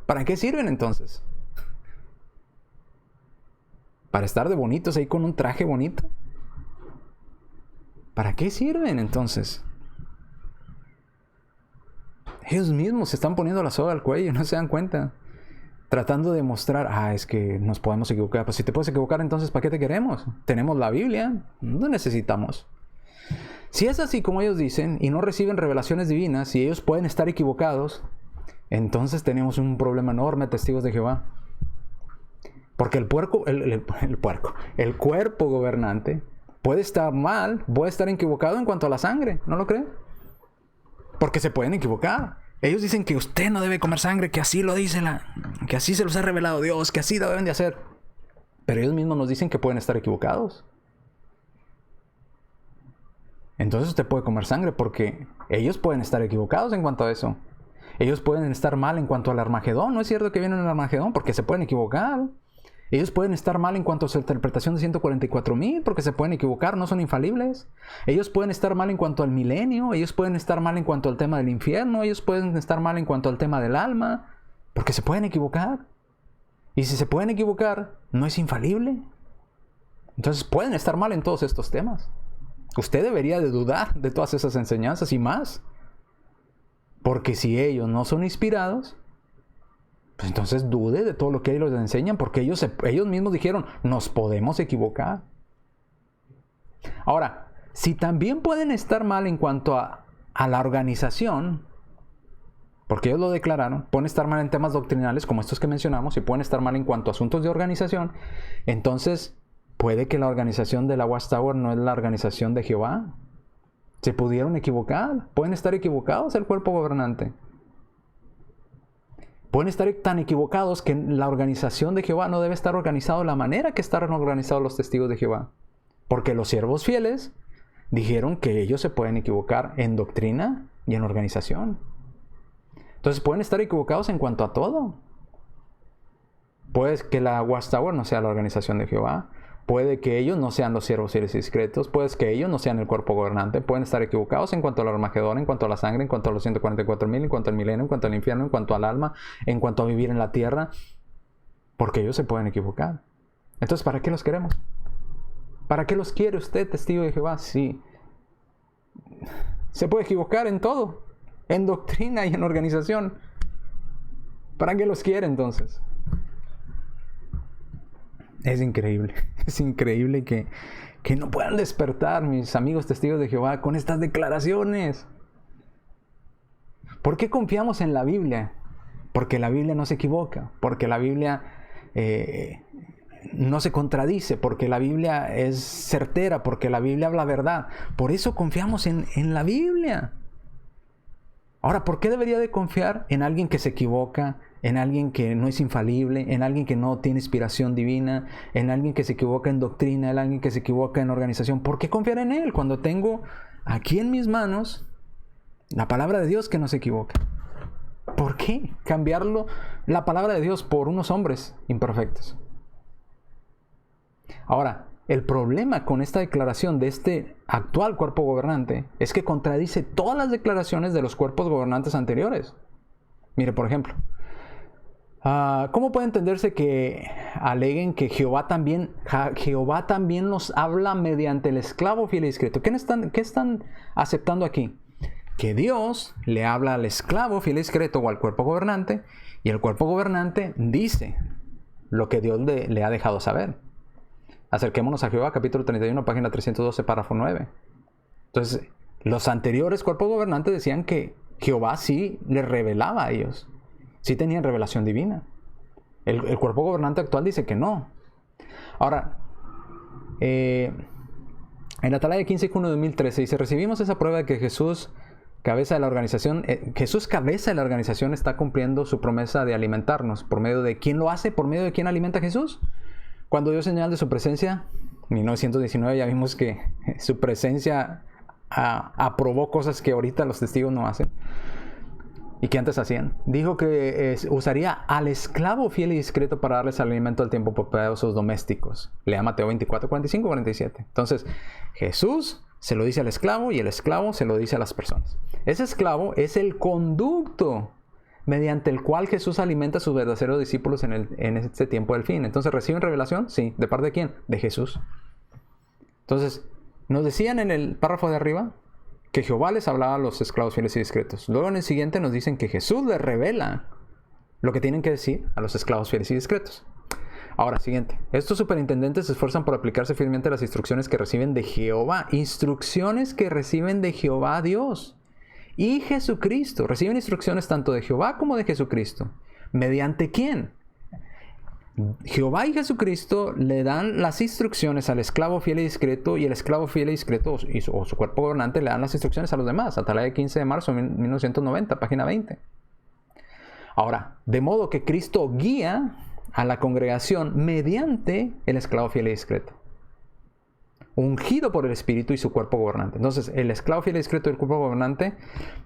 ¿Para qué sirven entonces? ¿Para estar de bonitos ahí con un traje bonito? ¿Para qué sirven entonces? Ellos mismos se están poniendo la soga al cuello, no se dan cuenta. Tratando de mostrar, es que nos podemos equivocar. Pues si te puedes equivocar, entonces ¿para qué te queremos? Tenemos la Biblia, no necesitamos. Si es así como ellos dicen y no reciben revelaciones divinas y ellos pueden estar equivocados, entonces tenemos un problema enorme, testigos de Jehová. Porque el cuerpo gobernante puede estar mal, puede estar equivocado en cuanto a la sangre, ¿no lo cree? Porque se pueden equivocar. Ellos dicen que usted no debe comer sangre, que así lo dice que así se los ha revelado Dios, que así lo deben de hacer. Pero ellos mismos nos dicen que pueden estar equivocados. Entonces usted puede comer sangre porque ellos pueden estar equivocados en cuanto a eso. Ellos pueden estar mal en cuanto al Armagedón. No es cierto que vienen en el Armagedón porque se pueden equivocar. Ellos pueden estar mal en cuanto a su interpretación de 144,000 porque se pueden equivocar, no son infalibles. Ellos pueden estar mal en cuanto al milenio. Ellos pueden estar mal en cuanto al tema del infierno. Ellos pueden estar mal en cuanto al tema del alma porque se pueden equivocar. Y si se pueden equivocar, ¿no es infalible? Entonces pueden estar mal en todos estos temas. Usted debería de dudar de todas esas enseñanzas y más. Porque si ellos no son inspirados, pues entonces dude de todo lo que ellos les enseñan, porque ellos mismos dijeron, nos podemos equivocar. Ahora, si también pueden estar mal en cuanto a la organización, porque ellos lo declararon, pueden estar mal en temas doctrinales como estos que mencionamos, y pueden estar mal en cuanto a asuntos de organización, entonces puede que la organización de la Watchtower no es la organización de Jehová. Se pudieron equivocar, pueden estar equivocados el cuerpo gobernante. Pueden estar tan equivocados que la organización de Jehová no debe estar organizada de la manera que están organizados los testigos de Jehová. Porque los siervos fieles dijeron que ellos se pueden equivocar en doctrina y en organización. Entonces pueden estar equivocados en cuanto a todo. Puede que la Watchtower no sea la organización de Jehová. Puede que ellos no sean los siervos fieles y discretos. Puede que ellos no sean el cuerpo gobernante. Pueden estar equivocados en cuanto al Armagedón, en cuanto a la sangre, en cuanto a los 144,000, en cuanto al milenio, en cuanto al infierno, en cuanto al alma, en cuanto a vivir en la tierra. Porque ellos se pueden equivocar. Entonces, ¿para qué los queremos? ¿Para qué los quiere usted, testigo de Jehová? Sí. Se puede equivocar en todo. En doctrina y en organización. ¿Para qué los quiere entonces? Es increíble que no puedan despertar mis amigos testigos de Jehová con estas declaraciones. ¿Por qué confiamos en la Biblia? Porque la Biblia no se equivoca, porque la Biblia no se contradice, porque la Biblia es certera, porque la Biblia habla verdad. Por eso confiamos en la Biblia. Ahora, ¿por qué debería de confiar en alguien que se equivoca, en alguien que no es infalible, en alguien que no tiene inspiración divina, en alguien que se equivoca en doctrina, en alguien que se equivoca en organización? ¿Por qué confiar en él cuando tengo aquí en mis manos la palabra de Dios que no se equivoca? ¿Por qué cambiarlo, la palabra de Dios, por unos hombres imperfectos? Ahora, el problema con esta declaración de este actual cuerpo gobernante es que contradice todas las declaraciones de los cuerpos gobernantes anteriores. Mire, por ejemplo, ¿cómo puede entenderse que aleguen que Jehová también nos habla mediante el esclavo fiel y discreto? ¿Qué están aceptando aquí? Que Dios le habla al esclavo fiel y discreto o al cuerpo gobernante, y el cuerpo gobernante dice lo que Dios le ha dejado saber. Acerquémonos a Jehová, capítulo 31, página 312, párrafo 9. Entonces, los anteriores cuerpos gobernantes decían que Jehová sí les revelaba a ellos. Sí tenían revelación divina. El cuerpo gobernante actual dice que no. Ahora, en Atalaya 15, junio de 2013, dice: recibimos esa prueba de que Jesús, cabeza de la organización, está cumpliendo su promesa de alimentarnos. ¿Por medio de quién lo hace? ¿Por medio de quién alimenta a Jesús? Cuando dio señal de su presencia, en 1919 ya vimos que su presencia aprobó cosas que ahorita los testigos no hacen y que antes hacían. Dijo que usaría al esclavo fiel y discreto para darles alimento al tiempo apropiado a sus domésticos. Lea Mateo 24, 45, 47. Entonces, Jesús se lo dice al esclavo y el esclavo se lo dice a las personas. Ese esclavo es el conducto mediante el cual Jesús alimenta a sus verdaderos discípulos en este tiempo del fin. Entonces, ¿reciben revelación? Sí. ¿De parte de quién? De Jesús. Entonces, nos decían en el párrafo de arriba que Jehová les hablaba a los esclavos fieles y discretos. Luego en el siguiente nos dicen que Jesús les revela lo que tienen que decir a los esclavos fieles y discretos. Ahora, siguiente. Estos superintendentes se esfuerzan por aplicarse fielmente a las instrucciones que reciben de Jehová. Instrucciones que reciben de Jehová Dios y Jesucristo. Reciben instrucciones tanto de Jehová como de Jesucristo. ¿Mediante quién? Jehová y Jesucristo le dan las instrucciones al esclavo fiel y discreto, y el esclavo fiel y discreto o su cuerpo gobernante le dan las instrucciones a los demás. Atalaya 15 de marzo de 1990, página 20. Ahora, de modo que Cristo guía a la congregación mediante el esclavo fiel y discreto, ungido por el Espíritu y su cuerpo gobernante. Entonces, el esclavo fiel y discreto y el cuerpo gobernante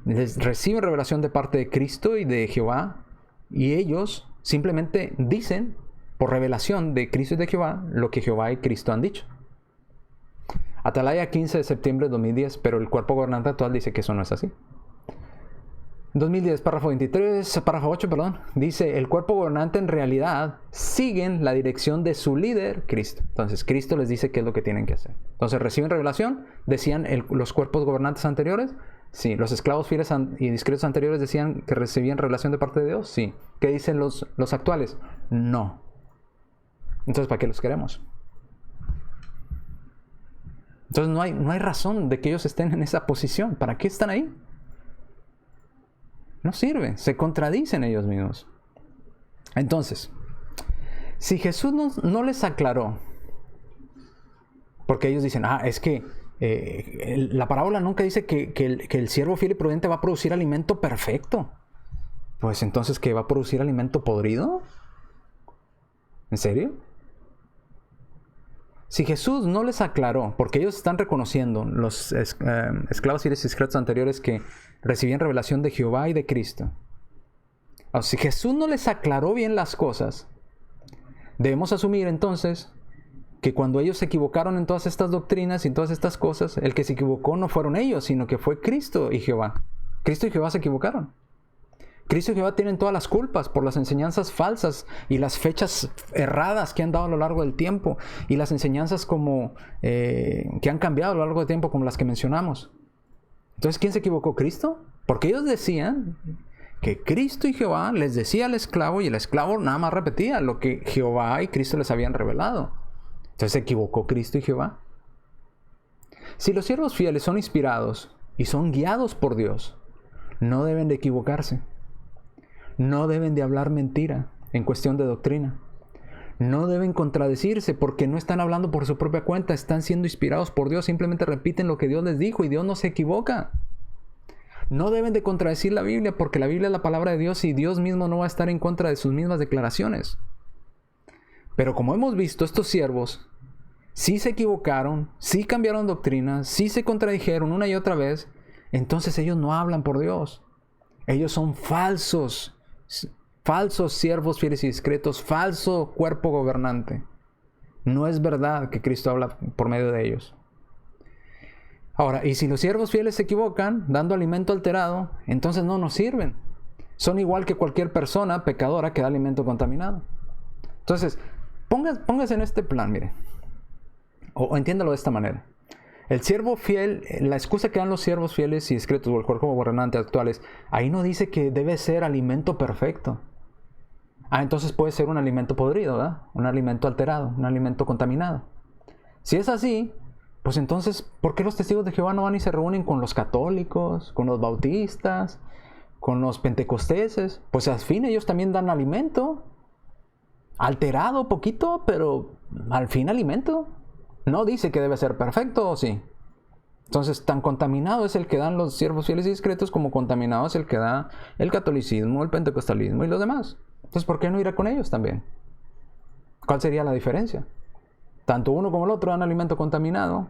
reciben revelación de parte de Cristo y de Jehová, y ellos simplemente dicen por revelación de Cristo y de Jehová lo que Jehová y Cristo han dicho. Atalaya 15 de septiembre de 2010, pero el cuerpo gobernante actual dice que eso no es así. 2010, párrafo 8, dice: el cuerpo gobernante en realidad siguen la dirección de su líder, Cristo. Entonces, Cristo les dice qué es lo que tienen que hacer. Entonces, ¿reciben revelación? ¿Decían los cuerpos gobernantes anteriores? Sí. ¿Los esclavos fieles y discretos anteriores decían que recibían revelación de parte de Dios? Sí. ¿Qué dicen los actuales? No. Entonces, ¿para qué los queremos? Entonces, no hay razón de que ellos estén en esa posición. ¿Para qué están ahí? No sirve, se contradicen ellos mismos. Entonces, si Jesús no les aclaró, porque ellos dicen: es que la parábola nunca dice que el siervo fiel y prudente va a producir alimento perfecto. Pues entonces, ¿qué va a producir alimento podrido? ¿En serio? Si Jesús no les aclaró, porque ellos están reconociendo, los esclavos fieles y discretos anteriores, que recibían revelación de Jehová y de Cristo. O sea, si Jesús no les aclaró bien las cosas, debemos asumir entonces que cuando ellos se equivocaron en todas estas doctrinas y en todas estas cosas, el que se equivocó no fueron ellos, sino que fue Cristo y Jehová. Cristo y Jehová se equivocaron. Cristo y Jehová tienen todas las culpas por las enseñanzas falsas y las fechas erradas que han dado a lo largo del tiempo y las enseñanzas que han cambiado a lo largo del tiempo, como las que mencionamos. Entonces, ¿quién se equivocó? ¿Cristo? Porque ellos decían que Cristo y Jehová les decía al esclavo y el esclavo nada más repetía lo que Jehová y Cristo les habían revelado. Entonces, ¿se equivocó Cristo y Jehová? Si los siervos fieles son inspirados y son guiados por Dios, no deben de equivocarse. No deben de hablar mentira en cuestión de doctrina. No deben contradecirse porque no están hablando por su propia cuenta, están siendo inspirados por Dios, simplemente repiten lo que Dios les dijo y Dios no se equivoca. No deben de contradecir la Biblia porque la Biblia es la palabra de Dios y Dios mismo no va a estar en contra de sus mismas declaraciones. Pero como hemos visto, estos siervos sí se equivocaron, sí cambiaron doctrinas, sí se contradijeron una y otra vez, entonces ellos no hablan por Dios. Ellos son falsos siervos fieles y discretos, falso cuerpo gobernante. No es verdad que Cristo habla por medio de ellos. Ahora, y si los siervos fieles se equivocan, dando alimento alterado, entonces no nos sirven. Son igual que cualquier persona pecadora que da alimento contaminado. Entonces, póngase en este plan, mire. O entiéndalo de esta manera. El siervo fiel, la excusa que dan los siervos fieles y discretos o el cuerpo gobernante actuales, ahí no dice que debe ser alimento perfecto. Entonces puede ser un alimento podrido, ¿verdad? Un alimento alterado, un alimento contaminado. Si es así, pues entonces, ¿por qué los testigos de Jehová no van y se reúnen con los católicos, con los bautistas, con los pentecosteses? Pues al fin ellos también dan alimento. Alterado poquito, pero al fin alimento. No dice que debe ser perfecto, ¿o sí? Entonces, tan contaminado es el que dan los siervos fieles y discretos como contaminado es el que da el catolicismo, el pentecostalismo y los demás. Entonces, ¿por qué no ir con ellos también? ¿Cuál sería la diferencia? Tanto uno como el otro dan alimento contaminado,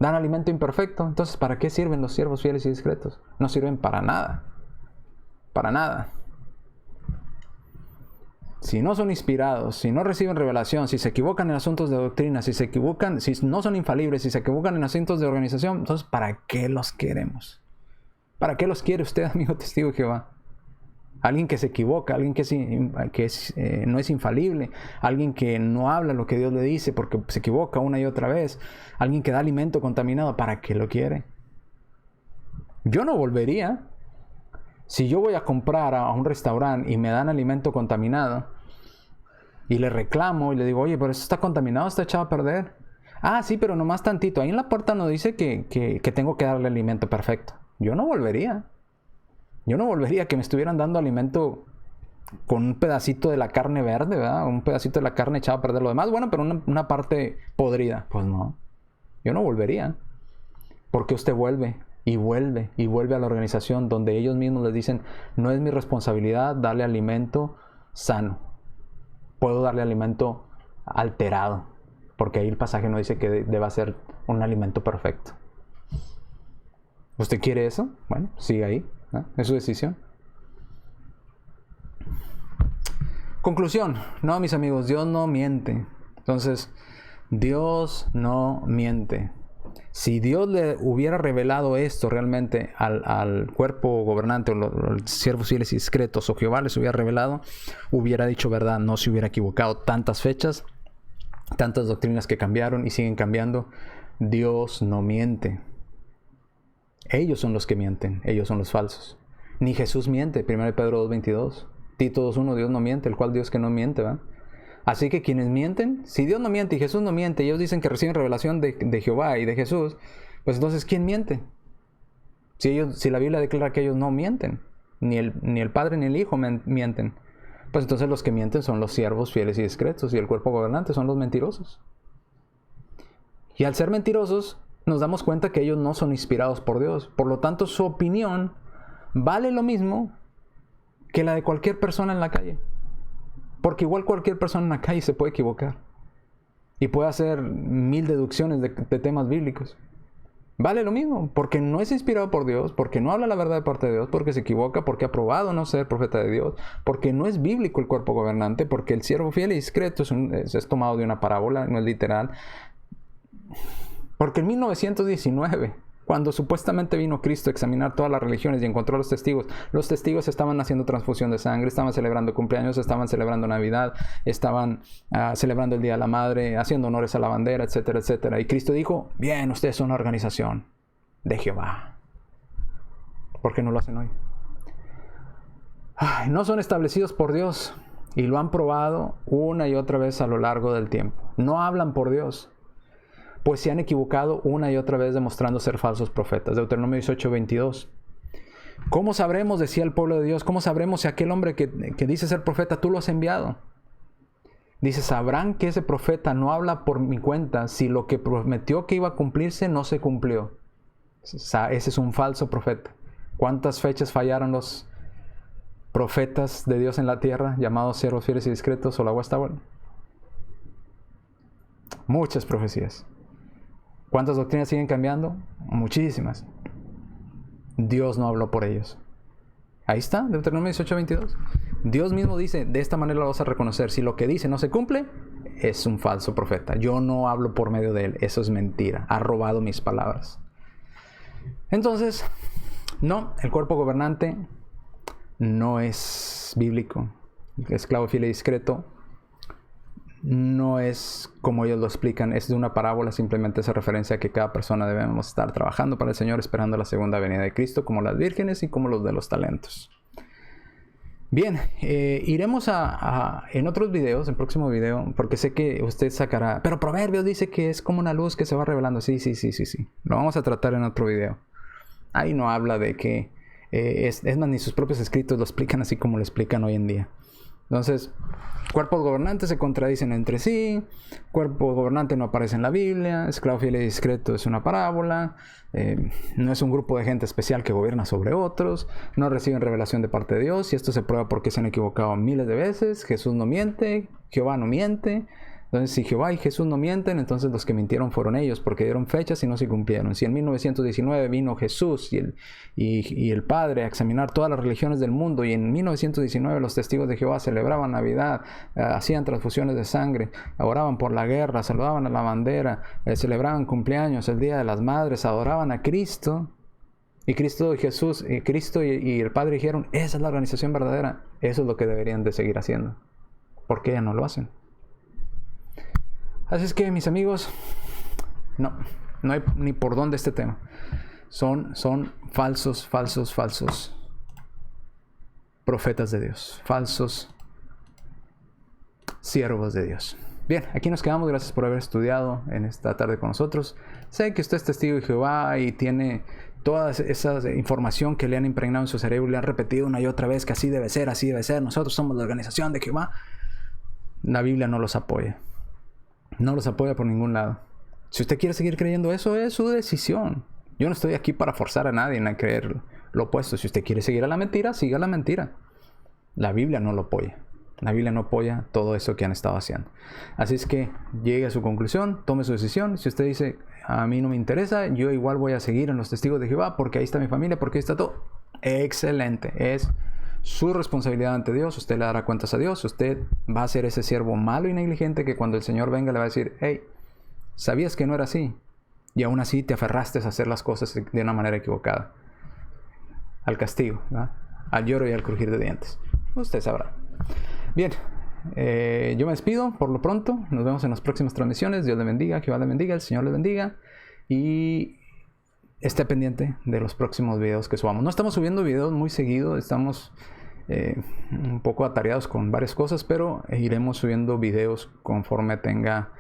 dan alimento imperfecto. Entonces, ¿para qué sirven los siervos fieles y discretos? No sirven para nada. Para nada. Si no son inspirados, si no reciben revelación, si se equivocan en asuntos de doctrina, si no son infalibles, si se equivocan en asuntos de organización, entonces ¿para qué los queremos? ¿Para qué los quiere usted, amigo testigo de Jehová? Alguien que se equivoca, alguien no es infalible, alguien que no habla lo que Dios le dice porque se equivoca una y otra vez, alguien que da alimento contaminado, ¿para qué lo quiere? Yo no volvería. Si yo voy a comprar a un restaurante y me dan alimento contaminado y le reclamo y le digo, oye, pero esto está contaminado, está echado a perder. Sí, pero nomás tantito. Ahí en la puerta no dice que tengo que darle alimento perfecto. Yo no volvería. Yo no volvería que me estuvieran dando alimento con un pedacito de la carne verde, ¿verdad? Un pedacito de la carne echado a perder. Lo demás, bueno, pero una parte podrida. Pues no. Yo no volvería. Porque usted vuelve. Y vuelve a la organización donde ellos mismos les dicen, no es mi responsabilidad darle alimento sano. Puedo darle alimento alterado. Porque ahí el pasaje no dice que deba ser un alimento perfecto. ¿Usted quiere eso? Bueno, sigue ahí. ¿No? Es su decisión. Conclusión. No, mis amigos, Dios no miente. Entonces, Dios no miente. Si Dios le hubiera revelado esto realmente al cuerpo gobernante, o los siervos fieles y discretos, o Jehová les hubiera revelado, hubiera dicho verdad, no se hubiera equivocado. Tantas fechas, tantas doctrinas que cambiaron y siguen cambiando. Dios no miente. Ellos son los que mienten, ellos son los falsos. Ni Jesús miente, 1 Pedro 2:22. Tito 2:1, Dios no miente, el cual Dios que no miente, ¿va? Así que quienes mienten, si Dios no miente y Jesús no miente, y ellos dicen que reciben revelación de Jehová y de Jesús, pues entonces ¿quién miente? Si la Biblia declara que ellos no mienten, ni el Padre ni el Hijo mienten, pues entonces los que mienten son los siervos fieles y discretos, y el cuerpo gobernante son los mentirosos. Y al ser mentirosos, nos damos cuenta que ellos no son inspirados por Dios. Por lo tanto, su opinión vale lo mismo que la de cualquier persona en la calle. Porque igual cualquier persona en la calle se puede equivocar. y puede hacer 1000 deducciones de temas bíblicos. Vale lo mismo, porque no es inspirado por Dios, porque no habla la verdad de parte de Dios, porque se equivoca, porque ha probado no ser profeta de Dios, porque no es bíblico el cuerpo gobernante, porque el siervo fiel y discreto es tomado de una parábola, no es literal. Porque en 1919, cuando supuestamente vino Cristo a examinar todas las religiones y encontró a los testigos estaban haciendo transfusión de sangre, estaban celebrando cumpleaños, estaban celebrando Navidad, estaban celebrando el Día de la Madre, haciendo honores a la bandera, etcétera, etcétera. Y Cristo dijo, bien, ustedes son una organización de Jehová. ¿Por qué no lo hacen hoy? No son establecidos por Dios y lo han probado una y otra vez a lo largo del tiempo. No hablan por Dios, pues se han equivocado una y otra vez demostrando ser falsos profetas. Deuteronomio 18:22. ¿Cómo sabremos, decía el pueblo de Dios, cómo sabremos si aquel hombre que dice ser profeta, tú lo has enviado? Dice, sabrán que ese profeta no habla por mi cuenta si lo que prometió que iba a cumplirse no se cumplió. Ese es un falso profeta. ¿Cuántas fechas fallaron los profetas de Dios en la tierra, llamados siervos fieles y discretos o la huesta buena? Muchas profecías. ¿Cuántas doctrinas siguen cambiando? Muchísimas. Dios no habló por ellos. Ahí está, Deuteronomio 18:22. Dios mismo dice, de esta manera lo vas a reconocer. Si lo que dice no se cumple, es un falso profeta. Yo no hablo por medio de él. Eso es mentira. Ha robado mis palabras. Entonces, no, el cuerpo gobernante no es bíblico. El esclavo fiel y discreto no es como ellos lo explican, es de una parábola, simplemente hace referencia a que cada persona debemos estar trabajando para el Señor esperando la segunda venida de Cristo, como las vírgenes y como los de los talentos. Bien, iremos en otros videos, en el próximo video, porque sé que usted sacará, pero Proverbios dice que es como una luz que se va revelando. Sí. Lo vamos a tratar en otro video. Ahí no habla de que, es más, ni sus propios escritos lo explican así como lo explican hoy en día. Entonces, cuerpos gobernantes se contradicen entre sí, cuerpo gobernante no aparece en la Biblia, esclavo fiel y discreto es una parábola, no es un grupo de gente especial que gobierna sobre otros, no reciben revelación de parte de Dios, y esto se prueba porque se han equivocado miles de veces. Jesús no miente, Jehová no miente. Entonces, si Jehová y Jesús no mienten, entonces los que mintieron fueron ellos, porque dieron fechas y no se cumplieron. Si en 1919 vino Jesús y el Padre a examinar todas las religiones del mundo, y en 1919 los testigos de Jehová celebraban Navidad, hacían transfusiones de sangre, oraban por la guerra, saludaban a la bandera, celebraban cumpleaños, el Día de las Madres, adoraban a Cristo, y Cristo y Jesús, y Cristo y el Padre dijeron, esa es la organización verdadera, eso es lo que deberían de seguir haciendo. ¿Por qué ya no lo hacen? Así es que, mis amigos, no hay ni por dónde este tema. Son falsos profetas de Dios, falsos siervos de Dios. Bien, aquí nos quedamos. Gracias por haber estudiado en esta tarde con nosotros. Sé que usted es testigo de Jehová y tiene toda esa información que le han impregnado en su cerebro y le han repetido una y otra vez que así debe ser, nosotros somos la organización de Jehová. La Biblia no los apoya. No los apoya por ningún lado. Si usted quiere seguir creyendo eso, es su decisión. Yo no estoy aquí para forzar a nadie a creer lo opuesto. Si usted quiere seguir a la mentira, siga la mentira. La Biblia no lo apoya. La Biblia no apoya todo eso que han estado haciendo. Así es que llegue a su conclusión, tome su decisión. Si usted dice, a mí no me interesa, yo igual voy a seguir en los testigos de Jehová porque ahí está mi familia, porque ahí está todo. Excelente. Es su responsabilidad ante Dios. Usted le dará cuentas a Dios. Usted va a ser ese siervo malo y negligente que cuando el Señor venga le va a decir, hey, ¿sabías que no era así? Y aún así te aferraste a hacer las cosas de una manera equivocada. Al castigo, ¿verdad? Al lloro y al crujir de dientes. Usted sabrá. Bien, yo me despido por lo pronto. Nos vemos en las próximas transmisiones. Dios le bendiga, Jehová le bendiga, el Señor le bendiga. Y esté pendiente de los próximos videos que subamos. No estamos subiendo videos muy seguido, estamos un poco atareados con varias cosas, pero iremos subiendo videos conforme tenga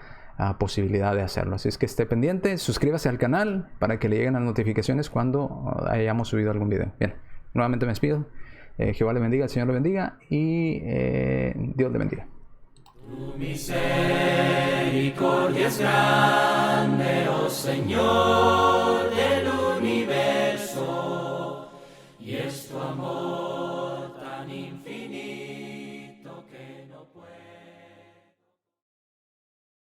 posibilidad de hacerlo. Así es que esté pendiente, suscríbase al canal para que le lleguen las notificaciones cuando hayamos subido algún video. Bien, nuevamente me despido. Jehová le bendiga, el Señor le bendiga y Dios le bendiga. Tu misericordia es grande, oh Señor del universo, y es tu amor tan infinito.